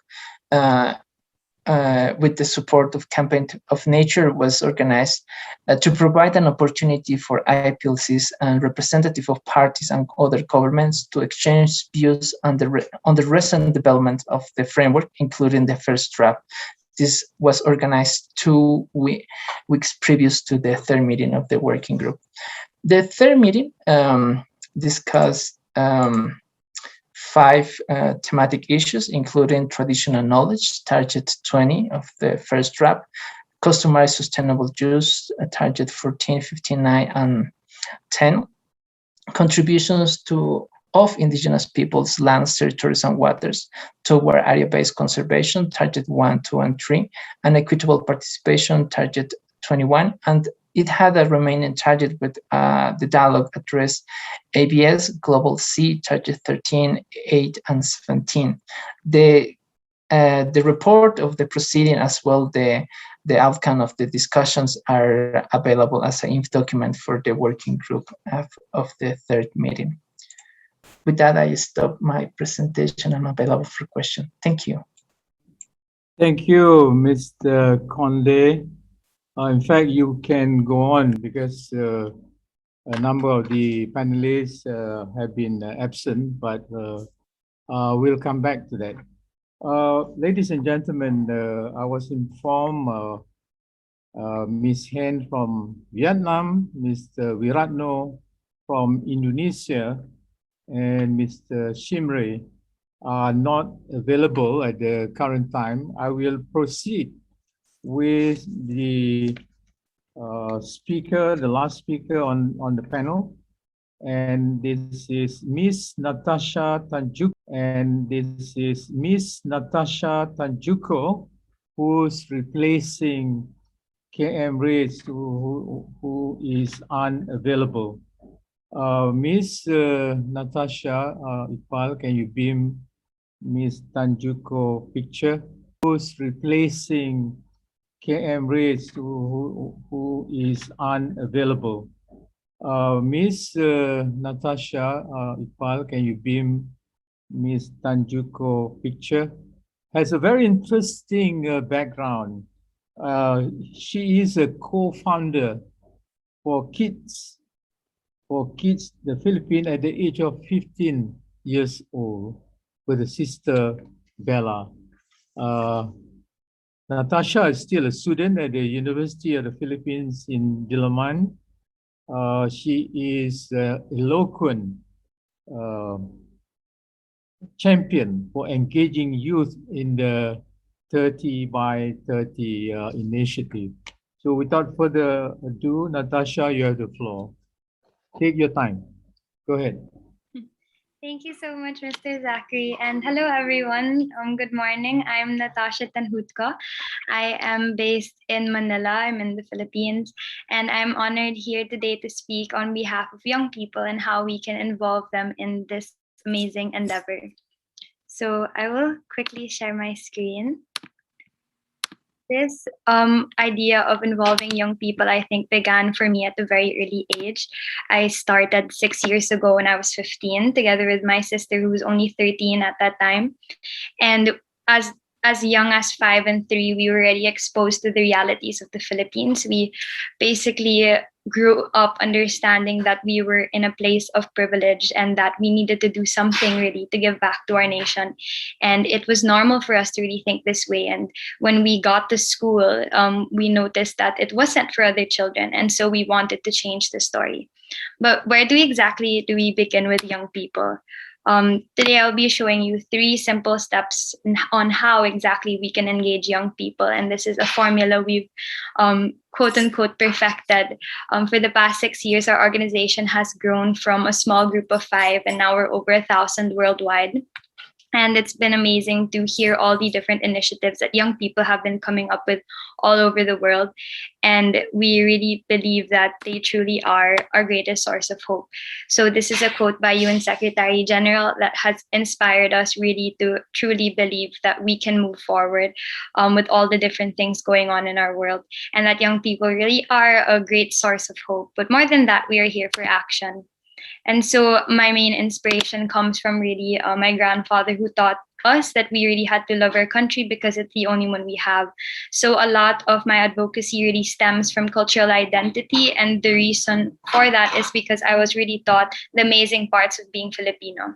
with the support of Campaign of Nature was organized to provide an opportunity for IPLCs and representatives of parties and other governments to exchange views on the recent development of the framework, including the first draft. This was organized 2 weeks previous to the third meeting of the working group. The third meeting discussed 5 thematic issues, including traditional knowledge, target 20 of the first draft, customized sustainable use, target 14, 15, 9, and 10, contributions of indigenous peoples, lands, territories, and waters toward area-based conservation, target 1, 2, and 3, and equitable participation, target 21, and it had a remaining target with the dialogue addressed ABS, Global C, target 13, 8, and 17. The report of the proceeding, as well the outcome of the discussions, are available as an INF document for the working group of the third meeting. With that, I stop my presentation and I'm available for questions. Thank you. Thank you, Mr. Conde. In fact, you can go on because a number of the panelists have been absent, but we'll come back to that. Ladies and gentlemen, I was informed Ms. Hen from Vietnam, Mr. Wiratno from Indonesia, and Mr. Shimre are not available at the current time. I will proceed with the speaker, the last speaker on the panel. And this is Miss Natasha Tanjuk, and this is Miss Natasha Tanjuko, who's replacing KM Reyes, who is unavailable. Miss Natasha Iqbal, can you beam Miss Tanjuko picture? Who's replacing KM Reyes, who is unavailable. Miss Natasha Iqbal, can you beam Miss Tanjuko picture? Has a very interesting background. She is a co-founder for Kids the Philippines at the age of 15 years old with a sister Bella. Natasha is still a student at the University of the Philippines in Diliman. She is eloquent champion for engaging youth in the 30 by 30 initiative. So without further ado, Natasha, you have the floor. Take your time. Go ahead. Thank you so much, Mr. Zachary. And hello, everyone. Good morning. I'm Natasha Tanhutka. I am based in Manila. I'm in the Philippines. And I'm honored here today to speak on behalf of young people and how we can involve them in this amazing endeavor. So I will quickly share my screen. This idea of involving young people, I think, began for me at a very early age. I started 6 years ago when I was 15, together with my sister, who was only 13 at that time. And as young as 5 and 3, we were already exposed to the realities of the Philippines. We basically grew up understanding that we were in a place of privilege and that we needed to do something really to give back to our nation. And it was normal for us to really think this way. And when we got to school, we noticed that it wasn't for other children. And so we wanted to change the story. But where do we begin with young people? Today, I'll be showing you 3 simple steps on how exactly we can engage young people. And this is a formula we've quote unquote perfected. For the past 6 years, our organization has grown from a small group of 5, and now we're over 1,000 worldwide. And it's been amazing to hear all the different initiatives that young people have been coming up with all over the world. And we really believe that they truly are our greatest source of hope. So this is a quote by UN Secretary General that has inspired us really to truly believe that we can move forward with all the different things going on in our world, and that young people really are a great source of hope. But more than that, we are here for action. And so my main inspiration comes from really my grandfather, who taught us that we really had to love our country because it's the only one we have. So a lot of my advocacy really stems from cultural identity. And the reason for that is because I was really taught the amazing parts of being Filipino.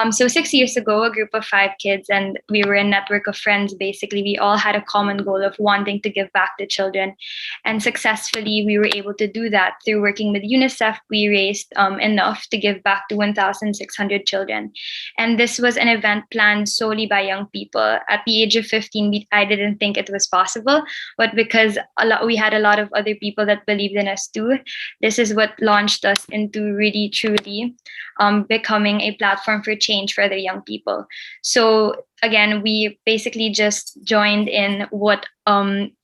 So 6 years ago, a group of 5 kids, and we were a network of friends. Basically, we all had a common goal of wanting to give back to children. And successfully, we were able to do that. Through working with UNICEF, we raised enough to give back to 1,600 children. And this was an event planned solely by young people. At the age of 15, I didn't think it was possible. But because we had a lot of other people that believed in us too, this is what launched us into really, truly becoming a platform for change for the young people. So again, we basically just joined in what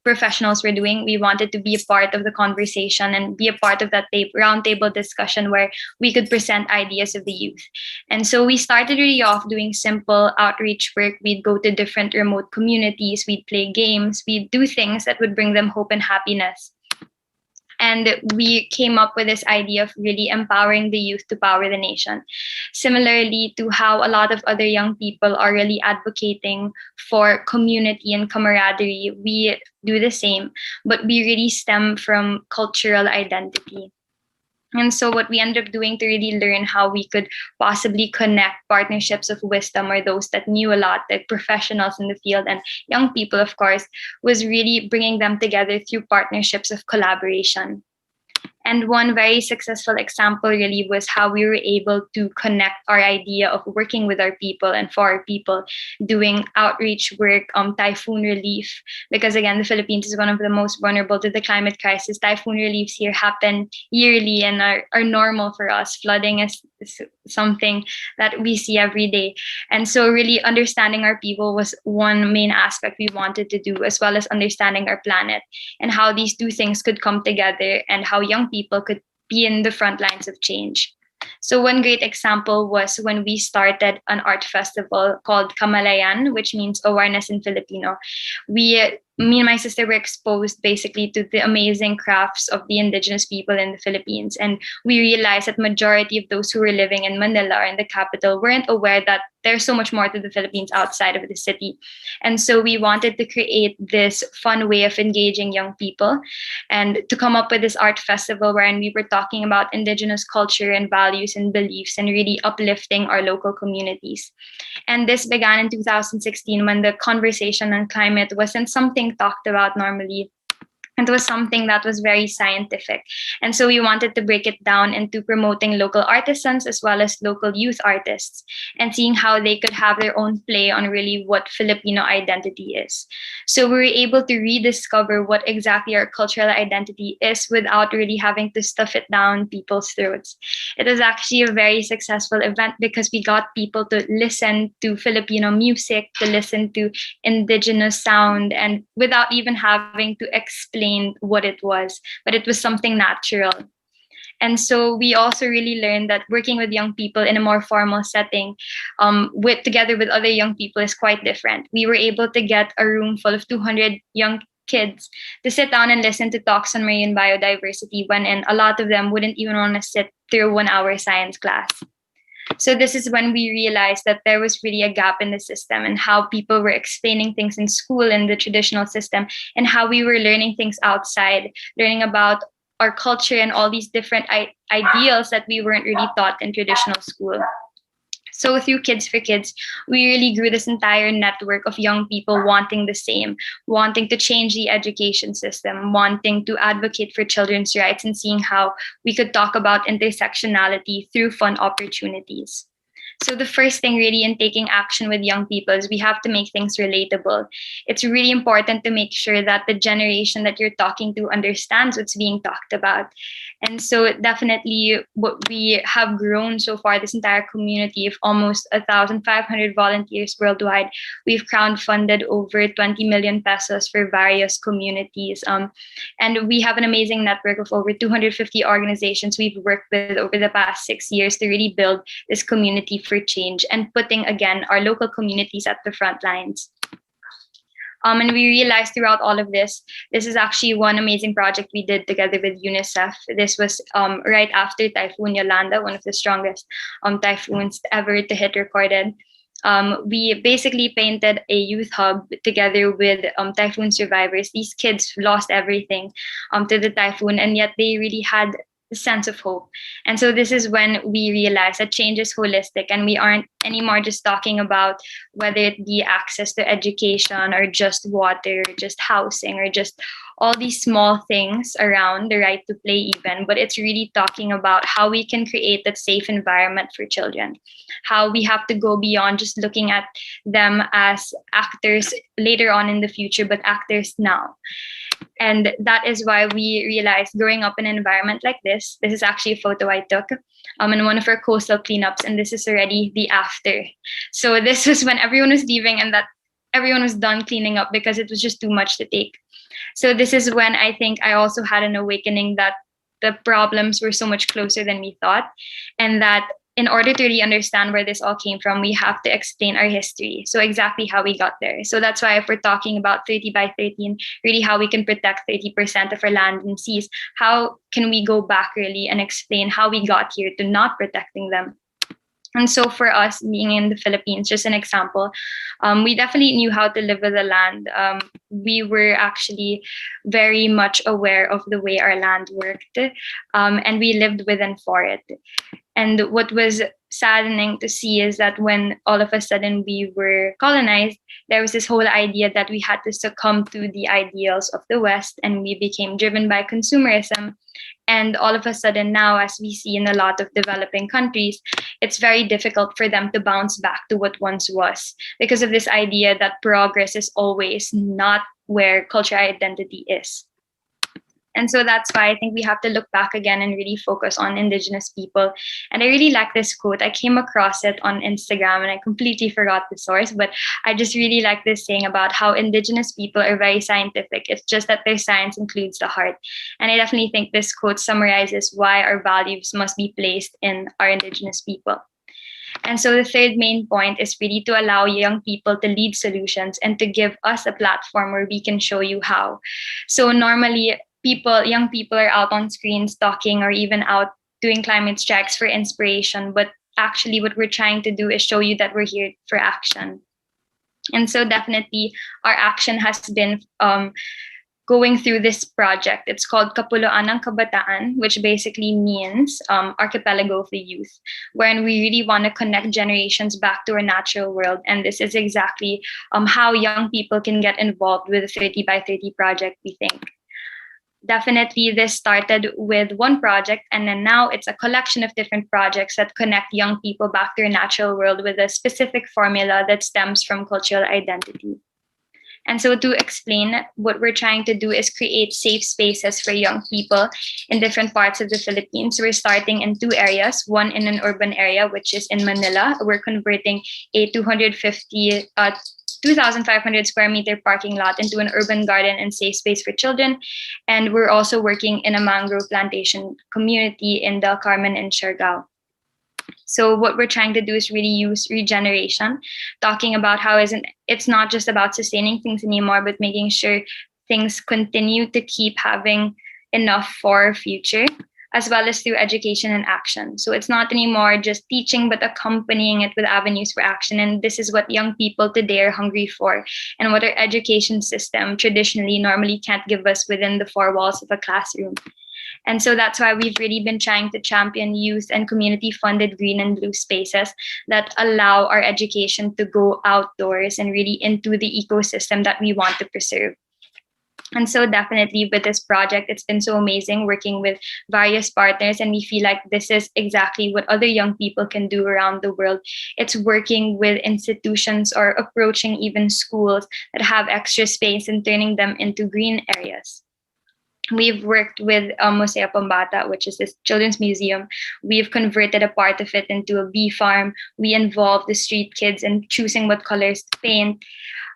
professionals were doing. We wanted to be a part of the conversation and be a part of that roundtable discussion where we could present ideas of the youth. And so we started really off doing simple outreach work. We'd go to different remote communities, we'd play games, we'd do things that would bring them hope and happiness. And we came up with this idea of really empowering the youth to power the nation. Similarly to how a lot of other young people are really advocating for community and camaraderie, we do the same, but we really stem from cultural identity. And so what we ended up doing to really learn how we could possibly connect partnerships of wisdom, or those that knew a lot, like professionals in the field and young people, of course, was really bringing them together through partnerships of collaboration. And one very successful example really was how we were able to connect our idea of working with our people and for our people, doing outreach work, typhoon relief. Because again, the Philippines is one of the most vulnerable to the climate crisis. Typhoon reliefs here happen yearly and are normal for us. Flooding is something that we see every day. And so really understanding our people was one main aspect we wanted to do, as well as understanding our planet and how these two things could come together, and how young people could be in the front lines of change. So one great example was when we started an art festival called Kamalayan, which means awareness in Filipino. Me and my sister were exposed basically to the amazing crafts of the indigenous people in the Philippines. And we realized that majority of those who were living in Manila or in the capital weren't aware that there's so much more to the Philippines outside of the city. And so we wanted to create this fun way of engaging young people and to come up with this art festival wherein we were talking about indigenous culture and values and beliefs and really uplifting our local communities. And this began in 2016, when the conversation on climate wasn't something talked about normally. It was something that was very scientific. And so we wanted to break it down into promoting local artisans as well as local youth artists, and seeing how they could have their own play on really what Filipino identity is. So we were able to rediscover what exactly our cultural identity is without really having to stuff it down people's throats. It was actually a very successful event because we got people to listen to Filipino music, to listen to indigenous sound, and without even having to explain what it was, but it was something natural. And so we also really learned that working with young people in a more formal setting, together with other young people, is quite different. We were able to get a room full of 200 young kids to sit down and listen to talks on marine biodiversity, when a lot of them wouldn't even want to sit through a 1-hour science class. So this is when we realized that there was really a gap in the system, and how people were explaining things in school in the traditional system, and how we were learning things outside, learning about our culture and all these different ideals that we weren't really taught in traditional school. So through Kids for Kids, we really grew this entire network of young people wanting the same, wanting to change the education system, wanting to advocate for children's rights, and seeing how we could talk about intersectionality through fun opportunities. So the first thing really in taking action with young people is we have to make things relatable. It's really important to make sure that the generation that you're talking to understands what's being talked about. And so definitely what we have grown so far, this entire community of almost 1,500 volunteers worldwide, we've crowdfunded over 20 million pesos for various communities. And we have an amazing network of over 250 organizations we've worked with over the past 6 years to really build this community for change, and putting again our local communities at the front lines. And we realized throughout all of this is actually one amazing project we did together with UNICEF. This was right after Typhoon Yolanda, one of the strongest typhoons ever to hit recorded. We basically painted a youth hub together with typhoon survivors. These kids lost everything to the typhoon, and yet they really had a sense of hope. And so this is when we realized that change is holistic, and we aren't anymore just talking about whether it be access to education or just water, or just housing, or just all these small things around the right to play even, but it's really talking about how we can create that safe environment for children, how we have to go beyond just looking at them as actors later on in the future, but actors now. And that is why we realized growing up in an environment like this is actually a photo I took in one of our coastal cleanups, and this is already the after. So this was when everyone was leaving and that everyone was done cleaning up because it was just too much to take. So this is when I think I also had an awakening that the problems were so much closer than we thought, and that in order to really understand where this all came from, we have to explain our history. So exactly how we got there. So that's why if we're talking about 30 by 13, really how we can protect 30% of our land and seas, how can we go back really and explain how we got here to not protecting them? And so for us being in the Philippines, just an example, we definitely knew how to live with the land. We were actually very much aware of the way our land worked, and we lived with and for it. And what was saddening to see is that when all of a sudden we were colonized, there was this whole idea that we had to succumb to the ideals of the West, and we became driven by consumerism. And all of a sudden now, as we see in a lot of developing countries, it's very difficult for them to bounce back to what once was because of this idea that progress is always not where cultural identity is. And so that's why I think we have to look back again and really focus on Indigenous people. And I really like this quote. I came across it on Instagram and I completely forgot the source, but I just really like this saying about how Indigenous people are very scientific. It's just that their science includes the heart. And I definitely think this quote summarizes why our values must be placed in our Indigenous people. And so the third main point is really to allow young people to lead solutions and to give us a platform where we can show you how. So normally, young people are out on screens talking or even out doing climate strikes for inspiration. But actually what we're trying to do is show you that we're here for action. And so definitely our action has been going through this project. It's called Kapuluan ng Kabataan, which basically means Archipelago of the Youth, wherein we really want to connect generations back to our natural world. And this is exactly how young people can get involved with the 30 by 30 project, we think. Definitely this started with one project, and then now it's a collection of different projects that connect young people back to their natural world with a specific formula that stems from cultural identity. And so to explain, what we're trying to do is create safe spaces for young people in different parts of the Philippines. We're starting in two areas, one in an urban area, which is in Manila. We're converting a 2,500 square meter parking lot into an urban garden and safe space for children. And we're also working in a mangrove plantation community in Del Carmen and Siargao. So what we're trying to do is really use regeneration, talking about how it's not just about sustaining things anymore, but making sure things continue to keep having enough for our future, as well as through education and action. So it's not anymore just teaching, but accompanying it with avenues for action. And this is what young people today are hungry for, and what our education system traditionally normally can't give us within the four walls of a classroom. And so that's why we've really been trying to champion youth and community-funded green and blue spaces that allow our education to go outdoors and really into the ecosystem that we want to preserve. And so definitely with this project, it's been so amazing working with various partners, and we feel like this is exactly what other young people can do around the world. It's working with institutions or approaching even schools that have extra space and turning them into green areas. We've worked with Museo Pambata, which is this children's museum. We've converted a part of it into a bee farm. We involve the street kids in choosing what colors to paint.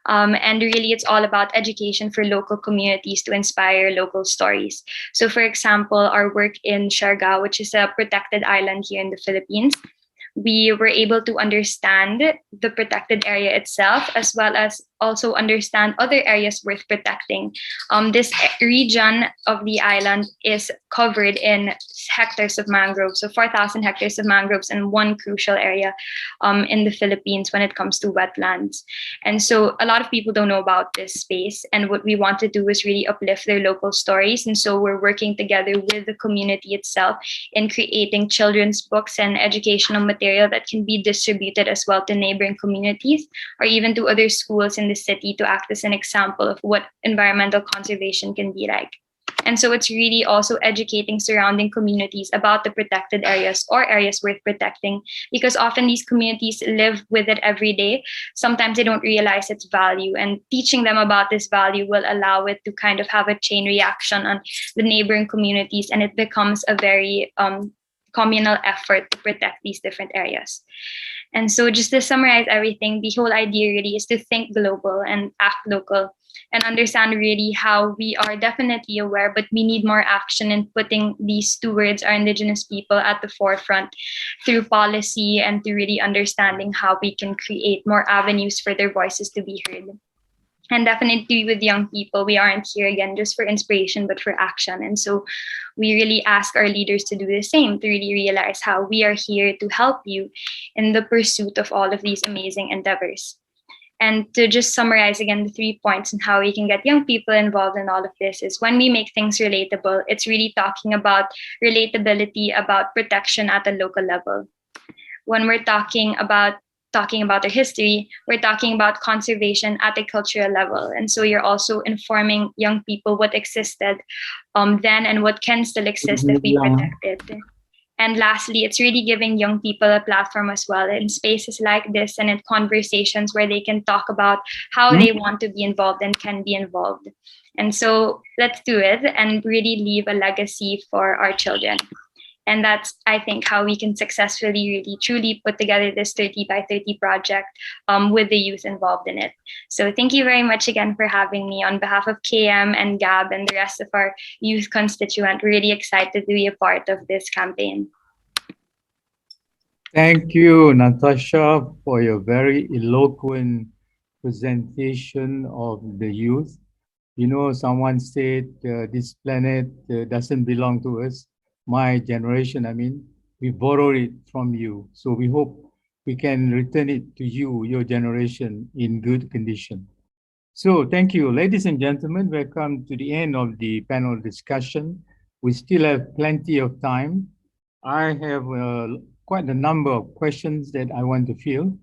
And really, it's all about education for local communities to inspire local stories. So for example, our work in Siargao, which is a protected island here in the Philippines, we were able to understand the protected area itself, as well as also understand other areas worth protecting. This region of the island is covered in hectares of mangroves, so 4,000 hectares of mangroves in one crucial area in the Philippines when it comes to wetlands. And so a lot of people don't know about this space, and what we want to do is really uplift their local stories. And so we're working together with the community itself in creating children's books and educational material that can be distributed as well to neighboring communities or even to other schools in the city to act as an example of what environmental conservation can be like. And so it's really also educating surrounding communities about the protected areas or areas worth protecting, because often these communities live with it every day. Sometimes they don't realize its value, and teaching them about this value will allow it to kind of have a chain reaction on the neighboring communities, and it becomes a very communal effort to protect these different areas. And so just to summarize everything, the whole idea really is to think global and act local, and understand really how we are definitely aware, but we need more action in putting these stewards, our Indigenous people, at the forefront through policy and through really understanding how we can create more avenues for their voices to be heard. And definitely with young people, we aren't here again just for inspiration, but for action. And so we really ask our leaders to do the same, to really realize how we are here to help you in the pursuit of all of these amazing endeavors. And to just summarize again the 3 points and how we can get young people involved in all of this is when we make things relatable, it's really talking about relatability, about protection at a local level. When we're talking about their history, we're talking about conservation at a cultural level. And so you're also informing young people what existed then and what can still exist if we protect it. And lastly, it's really giving young people a platform as well in spaces like this and in conversations where they can talk about how they want to be involved and can be involved. And so let's do it and really leave a legacy for our children. And that's, I think, how we can successfully, really, truly put together this 30 by 30 project with the youth involved in it. So thank you very much again for having me. On behalf of KM and Gab and the rest of our youth constituent, really excited to be a part of this campaign. Thank you, Natasha, for your very eloquent presentation of the youth. You know, someone said this planet doesn't belong to us. My generation, I mean, we borrowed it from you. So we hope we can return it to you, your generation, in good condition. So thank you, ladies and gentlemen. We come to the end of the panel discussion. We still have plenty of time. I have quite a number of questions that I want to field,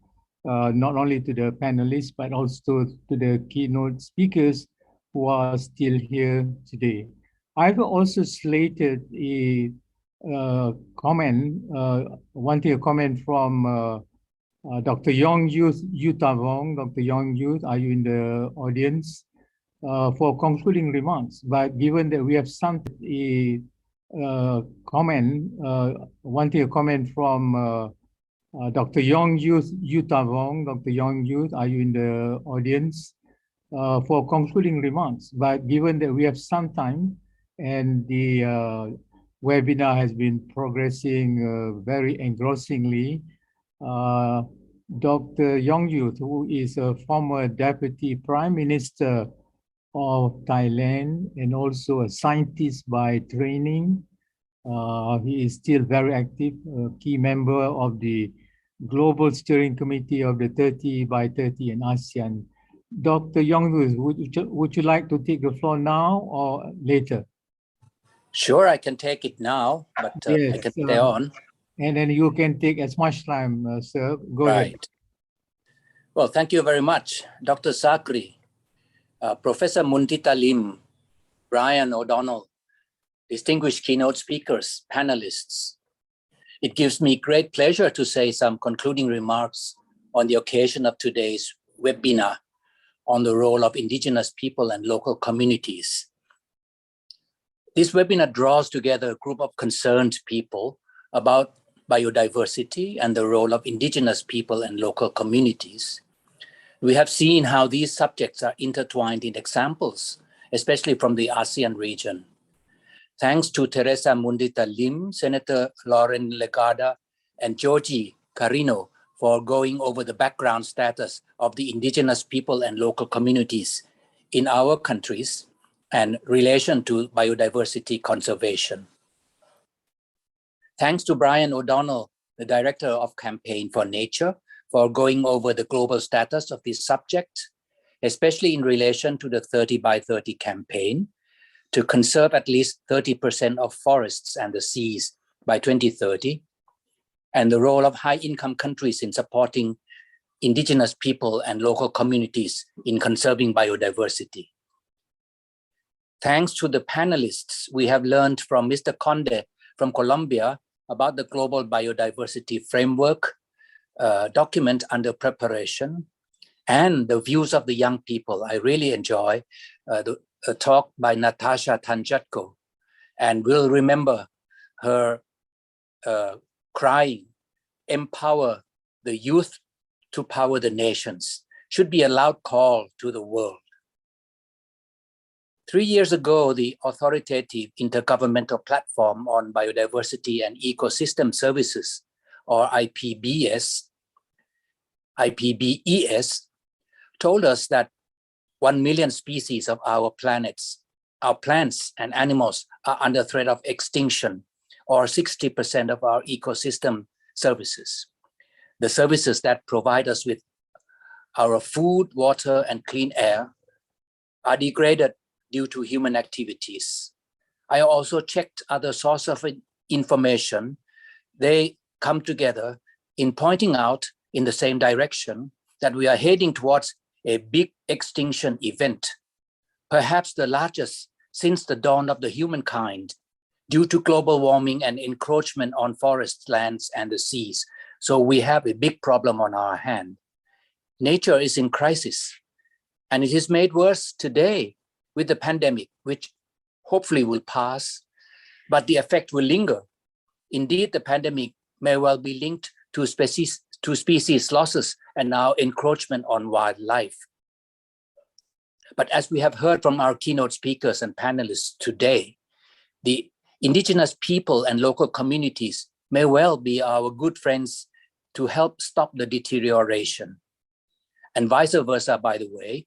not only to the panelists, but also to the keynote speakers who are still here today. I've also slated a comment, wanting a comment from Dr. Yong Yutavong. Dr. Yong Yu, are you in the audience? For concluding remarks, but given that we have some comment, wanting a comment from Dr. Yong Yutavong. Dr. Yong Yu, are you in the audience? For concluding remarks, but given that we have some time and the webinar has been progressing very engrossingly, Dr. Yong Yu, who is a former Deputy Prime Minister of Thailand and also a scientist by training, he is still very active, a key member of the Global Steering Committee of the 30 by 30 and ASEAN. Dr. Yong, would you like to take the floor now or later? Sure, I can take it now, but yes, I can stay on. And then you can take as much time, sir. Go ahead. Well, thank you very much, Dr. Sakri, Professor Mundita Lim, Brian O'Donnell, distinguished keynote speakers, panelists. It gives me great pleasure to say some concluding remarks on the occasion of today's webinar on the role of indigenous people and local communities. This webinar draws together a group of concerned people about biodiversity and the role of indigenous people and local communities. We have seen how these subjects are intertwined in examples, especially from the ASEAN region. Thanks to Teresa Mundita Lim, Senator Lauren Legada, and Georgie Carino for going over the background status of the indigenous people and local communities in our countries and relation to biodiversity conservation. Thanks to Brian O'Donnell, the Director of Campaign for Nature, for going over the global status of this subject, especially in relation to the 30 by 30 campaign to conserve at least 30% of forests and the seas by 2030, and the role of high-income countries in supporting indigenous people and local communities in conserving biodiversity. Thanks to the panelists, we have learned from Mr. Conde from Colombia about the Global Biodiversity Framework document under preparation and the views of the young people. I really enjoy the talk by Natasha Tanjatko, and will remember her crying, empower the youth to power the nations, should be a loud call to the world. 3 years ago, the Authoritative Intergovernmental Platform on Biodiversity and Ecosystem Services, or IPBES, told us that 1 million species of our planets, our plants and animals are under threat of extinction, or 60% of our ecosystem services. The services that provide us with our food, water, and clean air are degraded due to human activities. I also checked other sources of information. They come together in pointing out in the same direction that we are heading towards a big extinction event, perhaps the largest since the dawn of the humankind, due to global warming and encroachment on forests, lands, and the seas. So we have a big problem on our hand. Nature is in crisis, and it is made worse today with the pandemic, which hopefully will pass, but the effect will linger. Indeed, the pandemic may well be linked to species losses and now encroachment on wildlife. But as we have heard from our keynote speakers and panelists today, the indigenous people and local communities may well be our good friends to help stop the deterioration. And vice versa, by the way,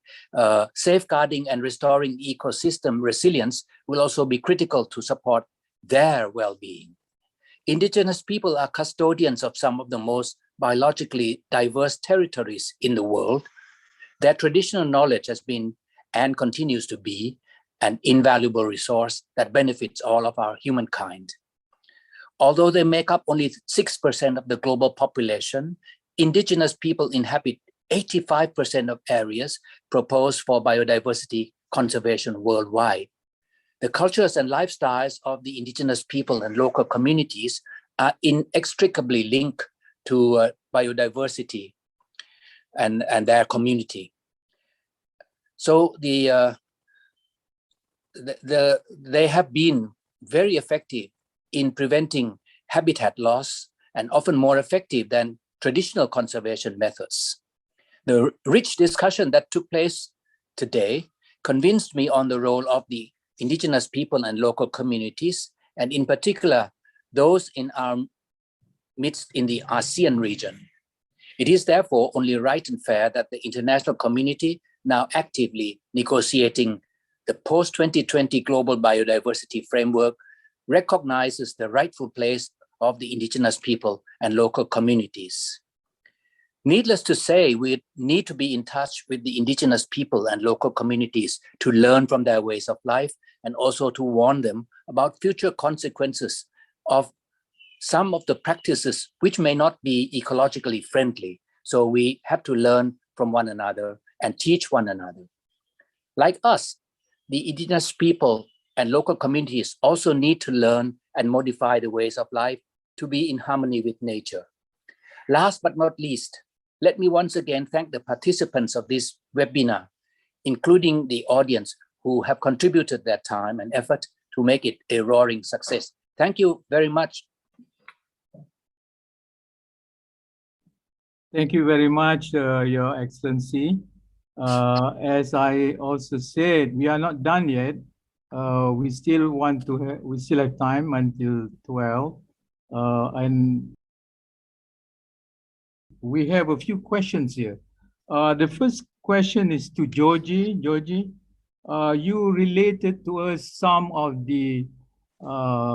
safeguarding and restoring ecosystem resilience will also be critical to support their well-being. Indigenous people are custodians of some of the most biologically diverse territories in the world. Their traditional knowledge has been and continues to be an invaluable resource that benefits all of our humankind. Although they make up only 6% of the global population, indigenous people inhabit 85% of areas proposed for biodiversity conservation worldwide. The cultures and lifestyles of the indigenous people and local communities are inextricably linked to biodiversity and their community. So they have been very effective in preventing habitat loss and often more effective than traditional conservation methods. The rich discussion that took place today convinced me on the role of the indigenous people and local communities, and in particular, those in our midst in the ASEAN region. It is therefore only right and fair that the international community, now actively negotiating the post-2020 global biodiversity framework, recognizes the rightful place of the indigenous people and local communities. Needless to say, we need to be in touch with the indigenous people and local communities to learn from their ways of life and also to warn them about future consequences of some of the practices which may not be ecologically friendly. So we have to learn from one another and teach one another. Like us, the indigenous people and local communities also need to learn and modify the ways of life to be in harmony with nature. Last but not least, let me once again thank the participants of this webinar, including the audience who have contributed their time and effort to make it a roaring success. Thank you very much. Thank you very much, Your Excellency. As I also said, we are not done yet. We still have time until 12, and we have a few questions here. The first question is to Georgie. Georgie, you related to us some of the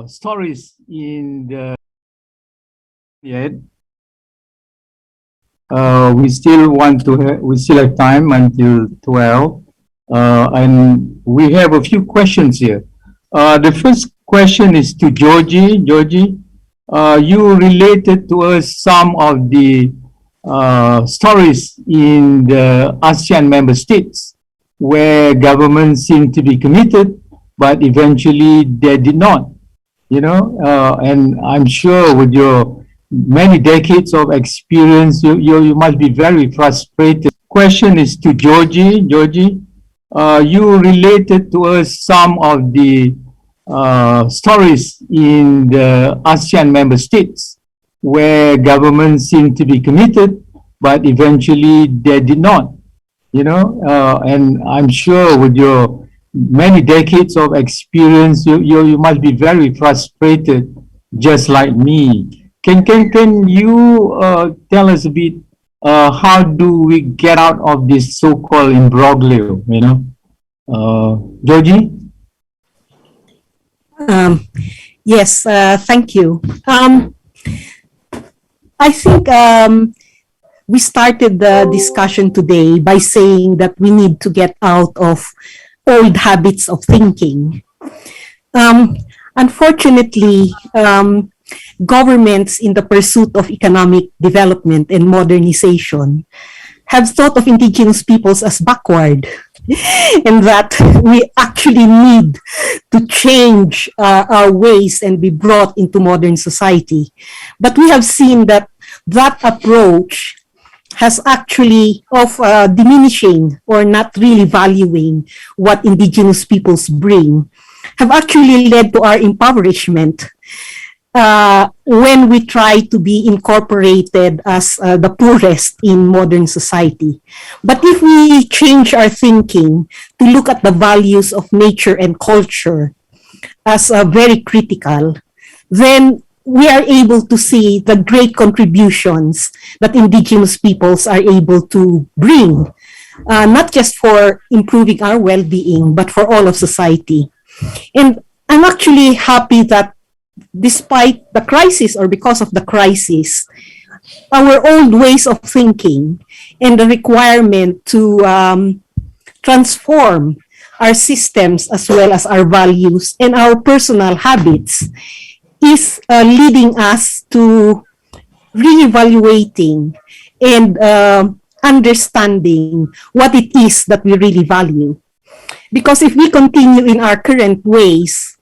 stories in the yet. We still have time until 12, and we have a few questions here. The first question is to Georgie. Georgie, you related to us some of the stories in the ASEAN member states where governments seem to be committed, but eventually they did not, and I'm sure with your many decades of experience, you must be very frustrated. Question is to Georgie. Georgie, you related to us some of the stories in the ASEAN member states where governments seem to be committed, but eventually they did not, and I'm sure with your many decades of experience, you must be very frustrated, just like me. Can you tell us a bit how do we get out of this so-called imbroglio, Georgie? Yes, thank you. I think we started the discussion today by saying that we need to get out of old habits of thinking. Unfortunately, governments in the pursuit of economic development and modernization have thought of indigenous peoples as backward, and that we actually need to change our ways and be brought into modern society. But we have seen that that approach has actually of diminishing or not really valuing what indigenous peoples bring, have actually led to our impoverishment when we try to be incorporated as the poorest in modern society. But if we change our thinking to look at the values of nature and culture as very critical, then we are able to see the great contributions that indigenous peoples are able to bring, not just for improving our well-being, but for all of society. And I'm actually happy that despite the crisis or because of the crisis, our old ways of thinking and the requirement to transform our systems as well as our values and our personal habits is leading us to reevaluating and understanding what it is that we really value. Because if we continue in our current ways,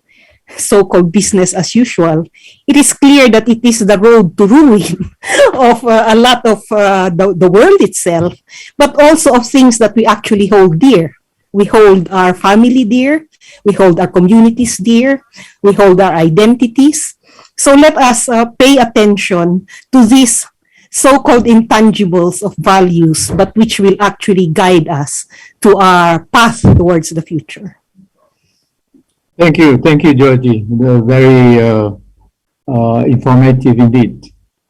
so-called business as usual, it is clear that it is the road to ruin of a lot of the world itself, but also of things that we actually hold dear. We hold our family dear, we hold our communities dear, we hold our identities. So let us pay attention to these so-called intangibles of values, but which will actually guide us to our path towards the future. Thank you, Georgie. Very informative indeed.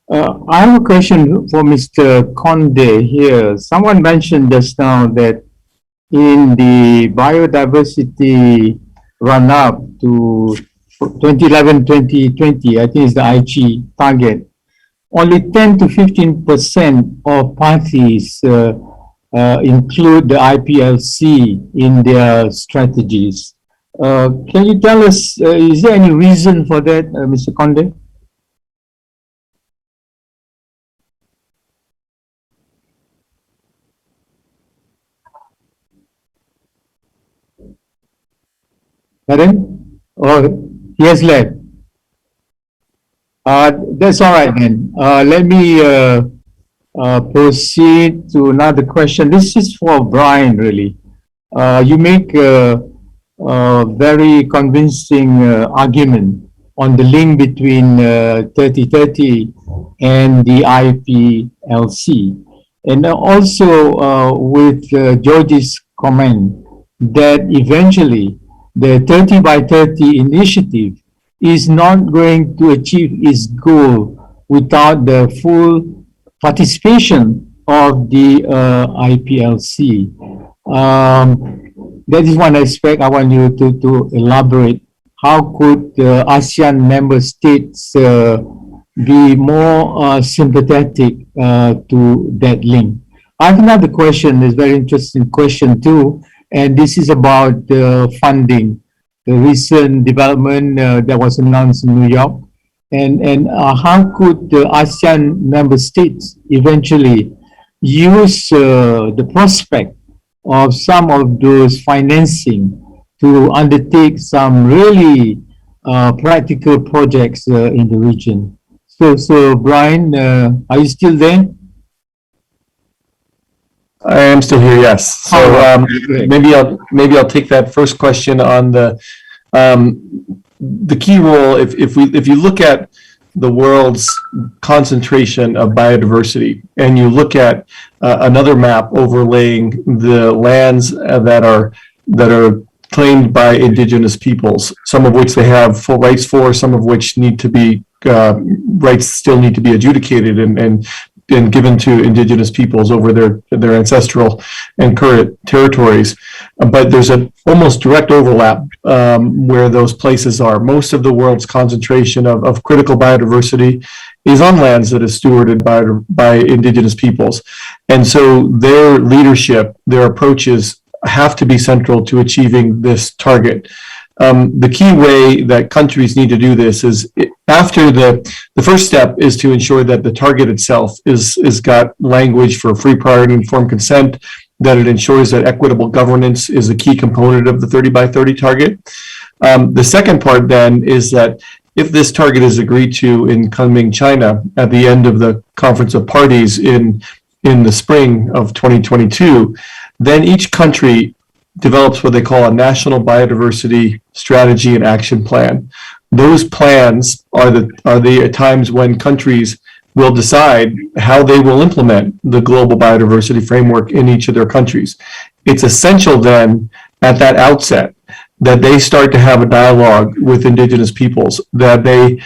I have a question for Mr. Conde here. Someone mentioned just now that in the biodiversity run-up to 2011-2020, I think it's the IG target, only 10 to 15% of parties include the IPLC in their strategies. Can you tell us, is there any reason for that, Mr. Conde? Pardon? Oh, he has left. That's all right then. Let me proceed to another question. This is for Brian, really. You make very convincing argument on the link between 3030 and the IPLC. And also with George's comment that eventually the 30 by 30 initiative is not going to achieve its goal without the full participation of the IPLC. That is one aspect I want you to elaborate. How could ASEAN member states be more sympathetic to that link? I have another question, it's a very interesting question too, and this is about funding, the recent development that was announced in New York. And how could the ASEAN member states eventually use the prospect of some of those financing to undertake some really practical projects in the region? So Brian, are you still there? I am still here, yes. So maybe I'll take that first question on the key role. If you look at the world's concentration of biodiversity, and you look at another map overlaying the lands that are claimed by indigenous peoples, some of which they have full rights for, some of which need to be rights still need to be adjudicated, and been given to indigenous peoples over their ancestral and current territories. But there's an almost direct overlap where those places are. Most of the world's concentration of critical biodiversity is on lands that is stewarded by indigenous peoples. And so their leadership, their approaches have to be central to achieving this target. The key way that countries need to do this is after the first step is to ensure that the target itself is got language for free, prior, and informed consent, that it ensures that equitable governance is a key component of the 30 by 30 target. The second part then is that if this target is agreed to in Kunming, China, at the end of the Conference of Parties in the spring of 2022, then each country develops what they call a national biodiversity strategy and action plan. Those plans are the times when countries will decide how they will implement the global biodiversity framework in each of their countries. It's essential then at that outset that they start to have a dialogue with indigenous peoples, that they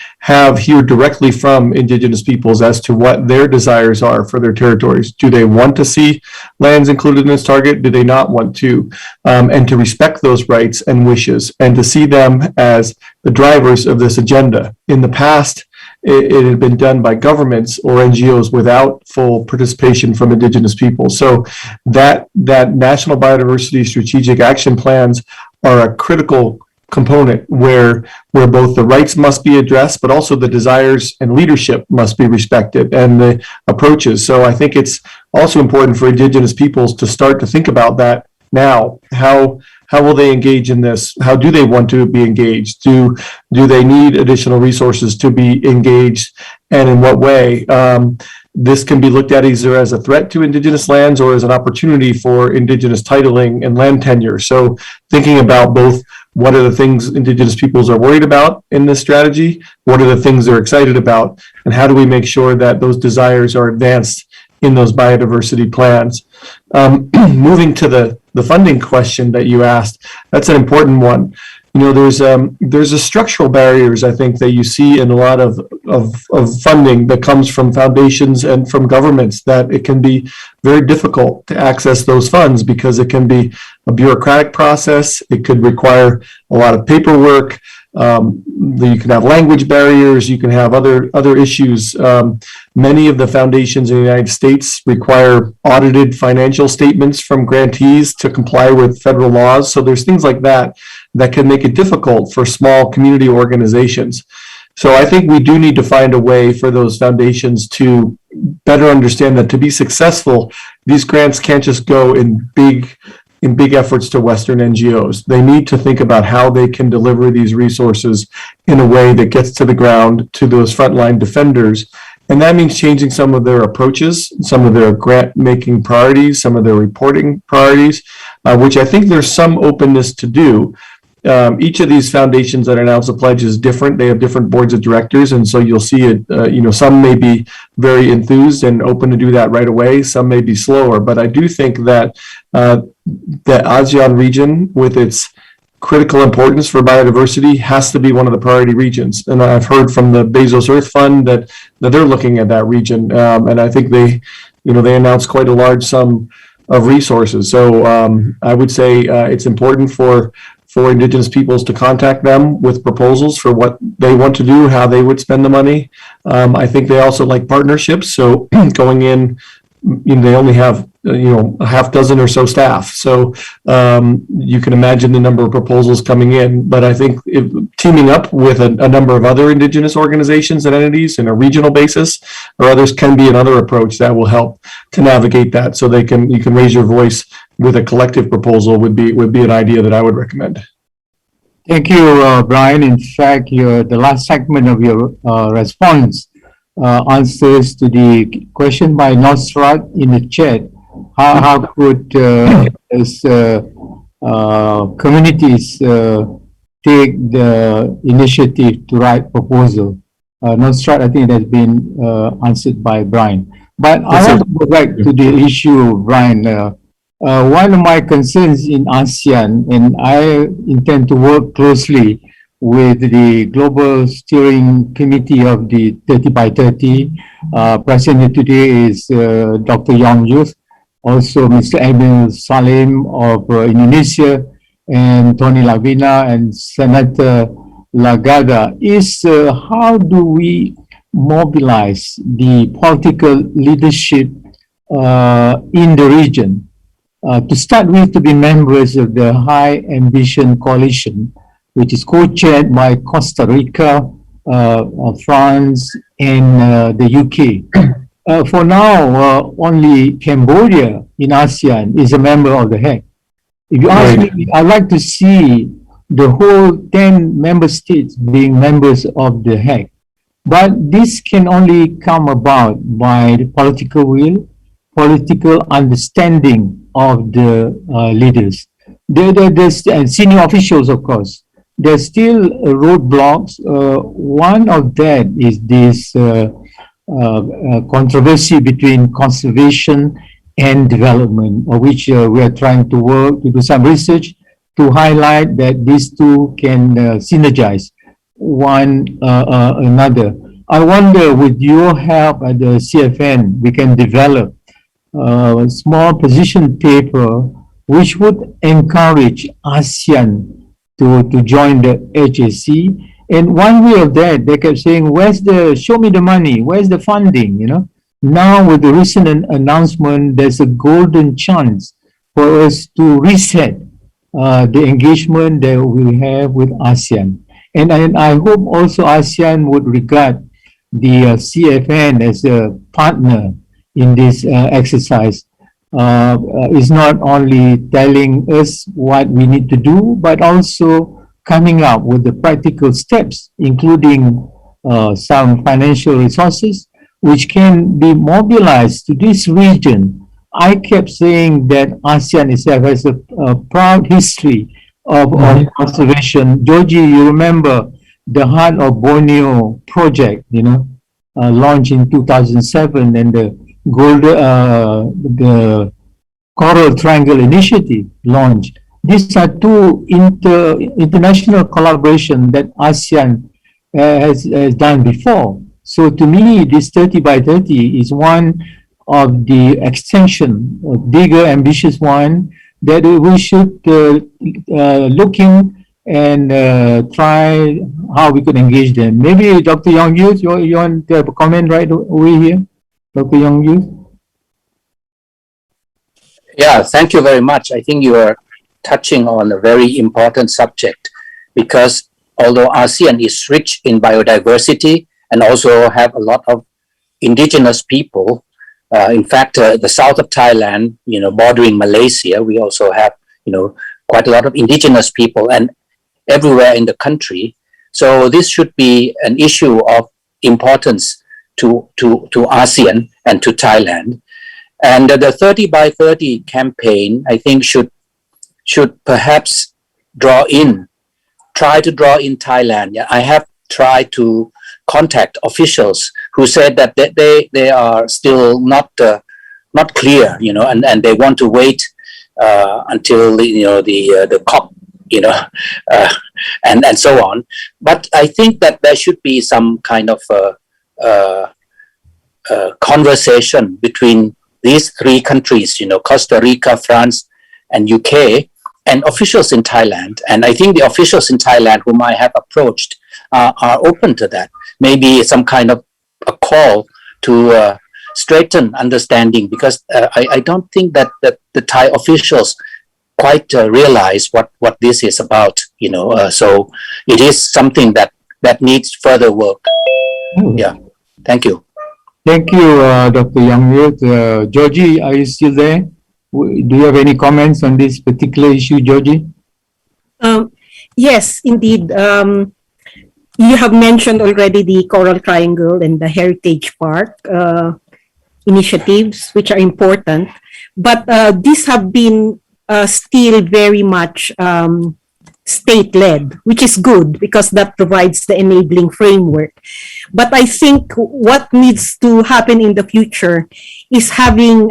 hear directly from indigenous peoples as to what their desires are for their territories. Do they want to see lands included in this target? Do they not want to? And to respect those rights and wishes, and to see them as the drivers of this agenda. In the past, it had been done by governments or NGOs without full participation from indigenous people. So that national biodiversity strategic action plans are a critical component where both the rights must be addressed, but also the desires and leadership must be respected, and the approaches. So I think it's also important for indigenous peoples to start to think about that now. How will they engage in this? How do they want to be engaged? Do they need additional resources to be engaged, and in what way? This can be looked at either as a threat to indigenous lands or as an opportunity for indigenous titling and land tenure. So thinking about both, what are the things indigenous peoples are worried about in this strategy? What are the things they're excited about? And how do we make sure that those desires are advanced in those biodiversity plans? Moving to the funding question that you asked, that's an important one. You know, there's a structural barriers, I think, that you see in a lot of funding that comes from foundations and from governments, that it can be very difficult to access those funds because it can be a bureaucratic process. It could require a lot of paperwork. You can have language barriers. You can have other issues. Many of the foundations in the United States require audited financial statements from grantees to comply with federal laws. So there's things like that can make it difficult for small community organizations. So I think we do need to find a way for those foundations to better understand that to be successful, these grants can't just go in big efforts to Western NGOs. They need to think about how they can deliver these resources in a way that gets to the ground, to those frontline defenders. And that means changing some of their approaches, some of their grant-making priorities, some of their reporting priorities, which I think there's some openness to do. Each of these foundations that announce a pledge is different. They have different boards of directors, and so you'll see it. Some may be very enthused and open to do that right away. Some may be slower, but I do think that the ASEAN region, with its critical importance for biodiversity, has to be one of the priority regions. And I've heard from the Bezos Earth Fund that they're looking at that region, and I think they announced quite a large sum of resources. So I would say it's important for indigenous peoples to contact them with proposals for what they want to do, how they would spend the money. I think they also like partnerships. So going in, they only have a half dozen or so staff. So you can imagine the number of proposals coming in. But I think teaming up with a number of other indigenous organizations and entities in a regional basis or others can be another approach that will help to navigate that. So you can raise your voice with a collective proposal would be an idea that I would recommend. Thank you, Brian. In fact, the last segment of your response answers to the question by Nosrat in the chat. How could communities take the initiative to write proposal? Nosrat, I think it has been answered by Brian. But I want to go back to the issue, Brian. One of my concerns in ASEAN, and I intend to work closely with the Global Steering Committee of the 30 by 30. Present today is Dr. Yong Youth, also Mr. Emil Salim of Indonesia, and Tony Lavina and Senator Lagada. Is how do we mobilize the political leadership in the region? To start with, to be members of the High Ambition Coalition, which is co-chaired by Costa Rica, France, and the UK. For now, only Cambodia in ASEAN is a member of the HEC. If you ask me, I'd like to see the whole 10 member states being members of the HEC. But this can only come about by the political will, political understanding of the leaders. There's senior officials, of course. There's still roadblocks. One of that is this controversy between conservation and development, of which we are trying to work to do some research to highlight that these two can synergize one another. I wonder, with your help at the CFN, we can develop a small position paper which would encourage ASEAN to join the HAC. And one way of that, they kept saying, where's the, show me the money, where's the funding, you know? Now with the recent announcement, there's a golden chance for us to reset the engagement that we have with ASEAN. And I hope also ASEAN would regard the CFN as a partner in this exercise. Is not only telling us what we need to do, but also coming up with the practical steps, including some financial resources, which can be mobilized to this region. I kept saying that ASEAN itself has a proud history of conservation. Georgie, you remember the Heart of Borneo project, you know, launched in 2007, and the Coral Triangle Initiative launched. These are two international collaboration that ASEAN has done before. So to me, this 30 by 30 is one of the extension, a bigger, ambitious one that we should look in and try how we could engage them. Maybe Dr. Yong Youth, you want to have a comment right over here? Dr. Yong Youth? Yeah, thank you very much. I think you are touching on a very important subject, because although ASEAN is rich in biodiversity and also have a lot of indigenous people, in fact, the south of Thailand, you know, bordering Malaysia, we also have, you know, quite a lot of indigenous people, and everywhere in the country. So this should be an issue of importance to ASEAN and to Thailand. And the 30 by 30 campaign, I think, should perhaps try to draw in Thailand. Yeah, I have tried to contact officials who said that they are still not clear, you know, and they want to wait until the COP, you know, and so on. But I think that there should be some kind of conversation between these three countries, you know, Costa Rica, France, and UK, and officials in Thailand. And I think the officials in Thailand whom I have approached are open to that. Maybe some kind of a call to straighten understanding, because I don't think that the Thai officials quite realize what this is about, you know. So it is something that needs further work. Yeah, thank you. Thank you, Dr. Yong Youth. Georgie, are you still there? Do you have any comments on this particular issue, Georgie? Yes, indeed. You have mentioned already the Coral Triangle and the Heritage Park initiatives, which are important, but these have been still very much state-led, which is good because that provides the enabling framework. But I think what needs to happen in the future is having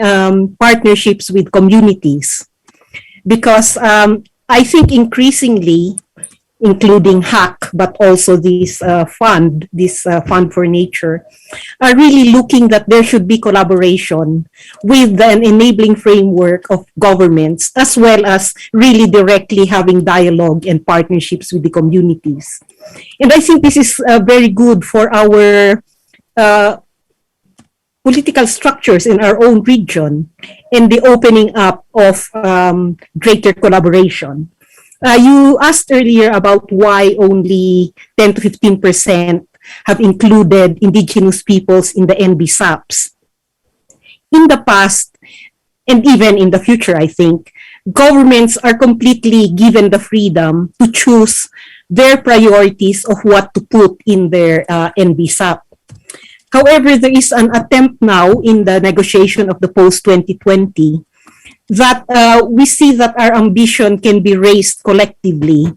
partnerships with communities, because I think increasingly including HAC, but also this Fund for Nature, are really looking that there should be collaboration with an enabling framework of governments, as well as really directly having dialogue and partnerships with the communities. And I think this is very good for our political structures in our own region and the opening up of greater collaboration. You asked earlier about why only 10 to 15% have included indigenous peoples in the NBSAPs. In the past, and even in the future, I think, governments are completely given the freedom to choose their priorities of what to put in their NBSAP. However, there is an attempt now in the negotiation of the post-2020 that we see that our ambition can be raised collectively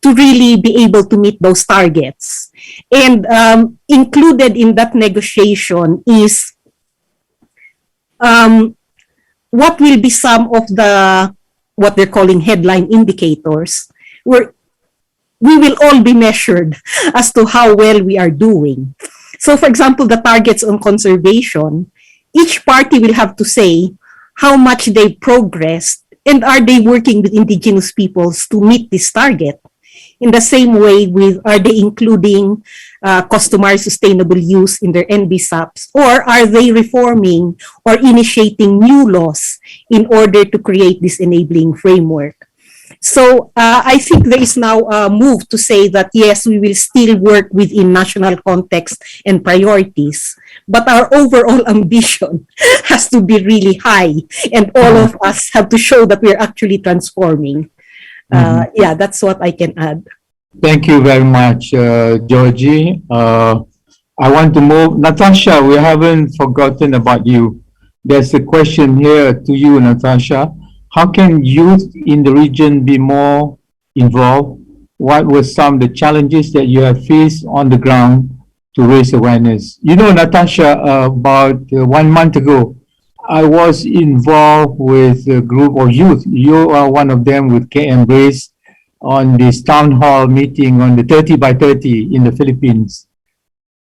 to really be able to meet those targets. And included in that negotiation is what will be some of the, what they're calling headline indicators, where we will all be measured as to how well we are doing. So for example, the targets on conservation, each party will have to say how much they've progressed and are they working with indigenous peoples to meet this target. In the same way with, are they including customary sustainable use in their NBSAPs, or are they reforming or initiating new laws in order to create this enabling framework? So I think there is now a move to say that, yes, we will still work within national context and priorities, but our overall ambition has to be really high, and all of us have to show that we're actually transforming. Yeah, that's what I can add. Thank you very much, Georgie. I want to move. Natasha, we haven't forgotten about you. There's a question here to you, Natasha. How can youth in the region be more involved? What were some of the challenges that you have faced on the ground to raise awareness? You know, Natasha, about 1 month ago, I was involved with a group of youth. You are one of them with KM Brace on this town hall meeting on the 30 by 30 in the Philippines.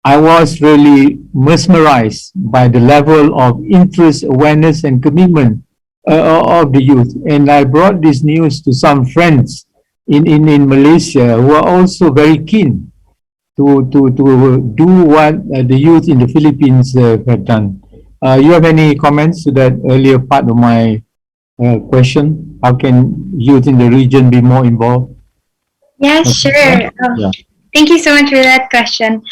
I was really mesmerized by the level of interest, awareness, and commitment of the youth. And I brought this news to some friends in Malaysia who are also very keen to do what the youth in the Philippines have done. You have any comments to that earlier part of my question? How can youth in the region be more involved? Yeah, sure. Yeah. Thank you so much for that question.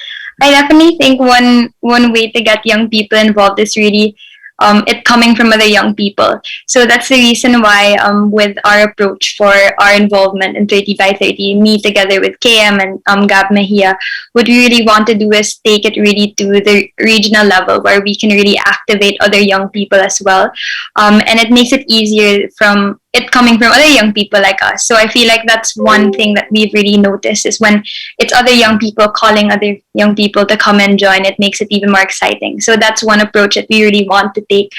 I definitely think one way to get young people involved is really it coming from other young people. So that's the reason why with our approach for our involvement in 30 by 30, me together with KM and Gab Mejia, what we really want to do is take it really to the regional level where we can really activate other young people as well. And it makes it easier from it coming from other young people like us. So I feel like that's one thing that we've really noticed is when it's other young people calling other young people to come and join, it makes it even more exciting. So that's one approach that we really want to take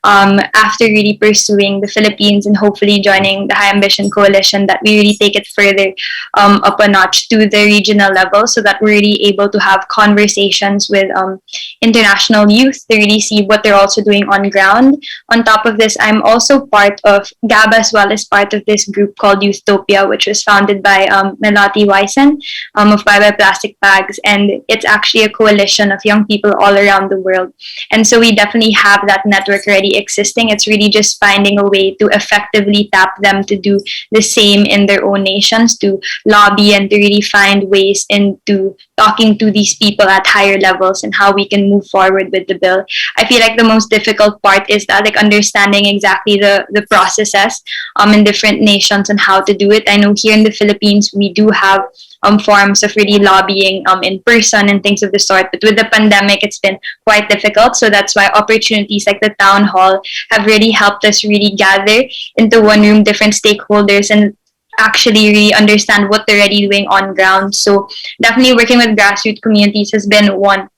after really pursuing the Philippines and hopefully joining the High Ambition Coalition, that we really take it further up a notch to the regional level so that we're really able to have conversations with international youth to really see what they're also doing on ground. On top of this, I'm also part of GABA as well as part of this group called Youthtopia, which was founded by Melati Wyson of Bye Bye Plastic Bags, and it's actually a coalition of young people all around the world. And so we definitely have that network already existing. It's really just finding a way to effectively tap them to do the same in their own nations, to lobby and to really find ways into talking to these people at higher levels and how we can move forward with the bill. I feel like the most difficult part is that, like, understanding exactly the processes in different nations and how to do it. I know here in the Philippines, we do have forms of really lobbying in person and things of the sort, but with the pandemic, it's been quite difficult. So that's why opportunities like the town hall have really helped us really gather into one room different stakeholders and actually really understand what they're already doing on ground. So definitely working with grassroots communities has been one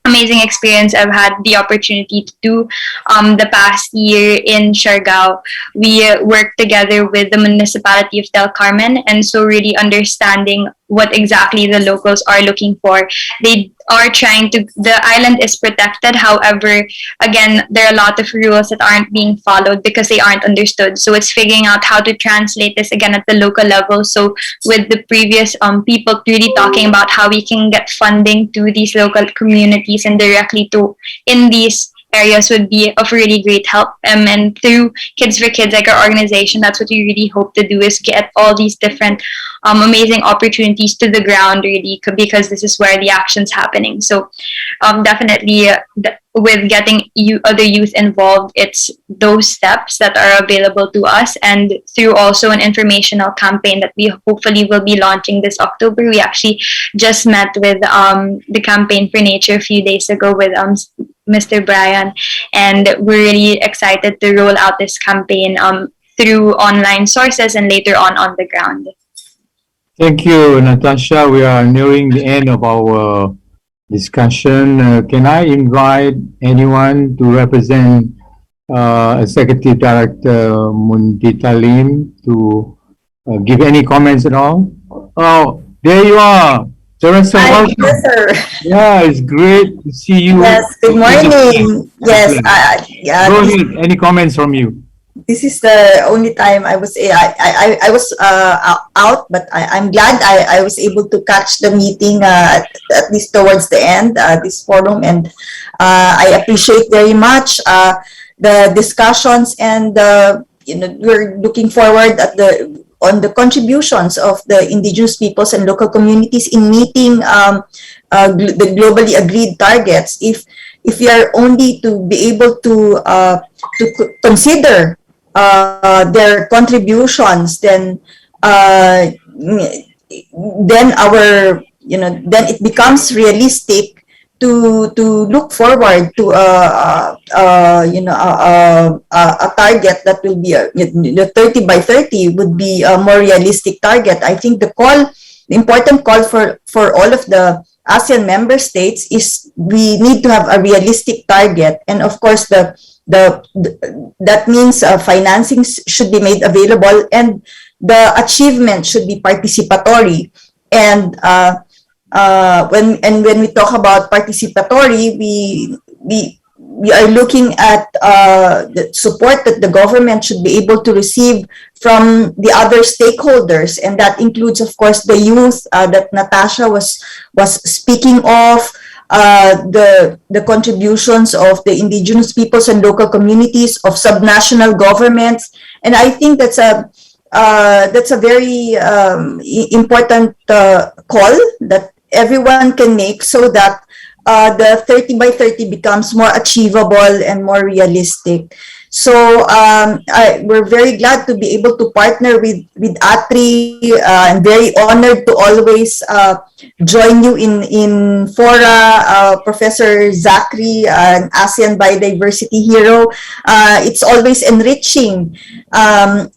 amazing experience I've had the opportunity to do the past year in Siargao. We worked together with the municipality of Del Carmen, and so really understanding what exactly the locals are looking for. They are trying to, the island is protected. However, again, there are a lot of rules that aren't being followed because they aren't understood. So it's figuring out how to translate this again at the local level. So with the previous people really talking about how we can get funding to these local communities and directly to in these areas would be of really great help. And through Kids for Kids, like our organization, that's what we really hope to do, is get all these different amazing opportunities to the ground, really, because this is where the action's happening. So definitely with getting other youth involved, it's those steps that are available to us, and through also an informational campaign that we hopefully will be launching this October. We actually just met with the Campaign for Nature a few days ago with Mr. Brian, and we're really excited to roll out this campaign through online sources and later on the ground. Thank you, Natasha. We are nearing the end of our discussion. Can I invite anyone to represent Executive Director Mundita Lim to give any comments at all? Oh, there you are. Teresa, Hi, welcome. Professor. Yeah, it's great to see you. Yes, good morning. Yes, yeah. Go ahead. Any comments from you? This is the only time I was out, but I'm glad I was able to catch the meeting at least towards the end, this forum, and I appreciate very much the discussions, and we're looking forward on the contributions of the indigenous peoples and local communities in meeting the globally agreed targets. If we are only to be able to consider their contributions, then our then it becomes realistic to look forward to a target that will be the 30 by 30 would be a more realistic target. I think the important call for all of the ASEAN member states is we need to have a realistic target, and of course that means financing should be made available, and the achievement should be participatory. And when we talk about participatory, we are looking at the support that the government should be able to receive from the other stakeholders, and that includes, of course, the youth that Natasha was speaking of, the contributions of the indigenous peoples and local communities, of subnational governments, and I think that's a very important call that everyone can make, so that the 30 by 30 becomes more achievable and more realistic. So we're very glad to be able to partner with Atri. I'm very honored to always join you in fora. Professor Zachary, an ASEAN Biodiversity Hero. It's always enriching to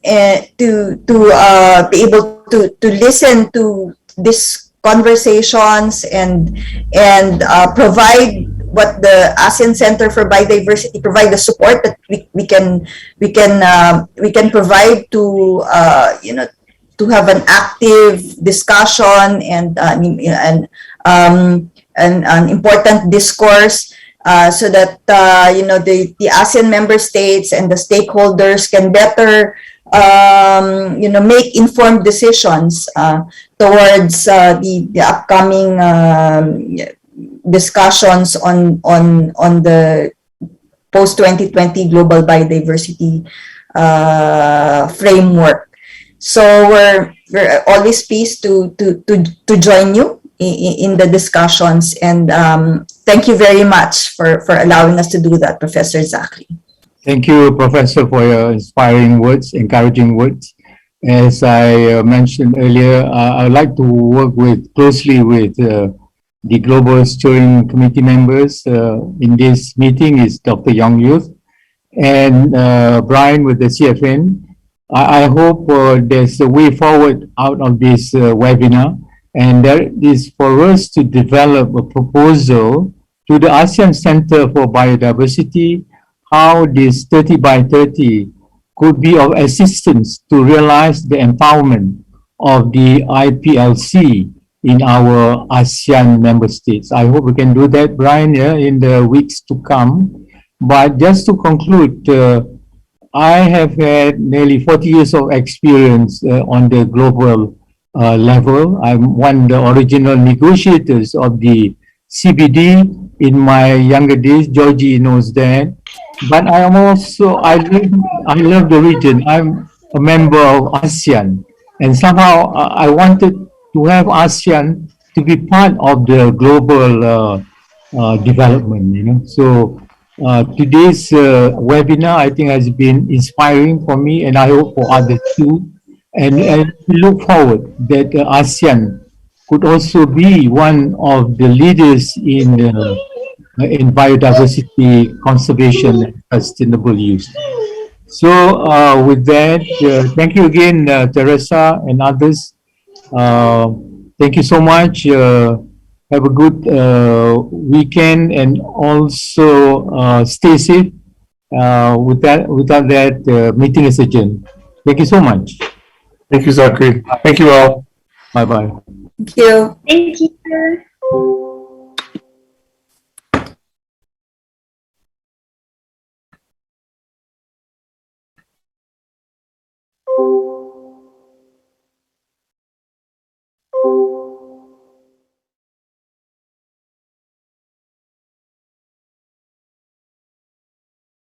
be able to listen to these conversations and provide what the ASEAN Center for Biodiversity provide, the support that we can provide to to have an active discussion and an important discourse, so that the ASEAN member states and the stakeholders can better make informed decisions towards the upcoming discussions on the post-2020 global biodiversity framework. So we're always pleased to join you in the discussions, and thank you very much for allowing us to do that, Professor Zachary. Thank you, Professor, for your inspiring words, encouraging words. As I mentioned earlier, I would like to work closely with the Global Steering Committee members. In this meeting is Dr. Young Youth and Brian with the CFN. I hope there's a way forward out of this webinar, and that is for us to develop a proposal to the ASEAN Center for Biodiversity, how this 30 by 30 could be of assistance to realize the empowerment of the IPLC in our ASEAN member states. I hope we can do that, Brian, yeah, in the weeks to come. But just to conclude, I have had nearly 40 years of experience on the global level. I'm one of the original negotiators of the CBD in my younger days. Georgie knows that. But I am also, I love the region. I'm a member of ASEAN. And somehow I wanted to have ASEAN to be part of the global development, you know. So today's webinar, I think, has been inspiring for me, and I hope for others too. And we look forward that ASEAN could also be one of the leaders in biodiversity conservation and sustainable use. So with that, thank you again, Teresa and others. Uh, Thank you so much. Have a good weekend, and also stay safe. Without that, meeting is adjourned. Thank you so much. Thank you, Zachary. Thank you all. Bye bye. Thank you. Thank you.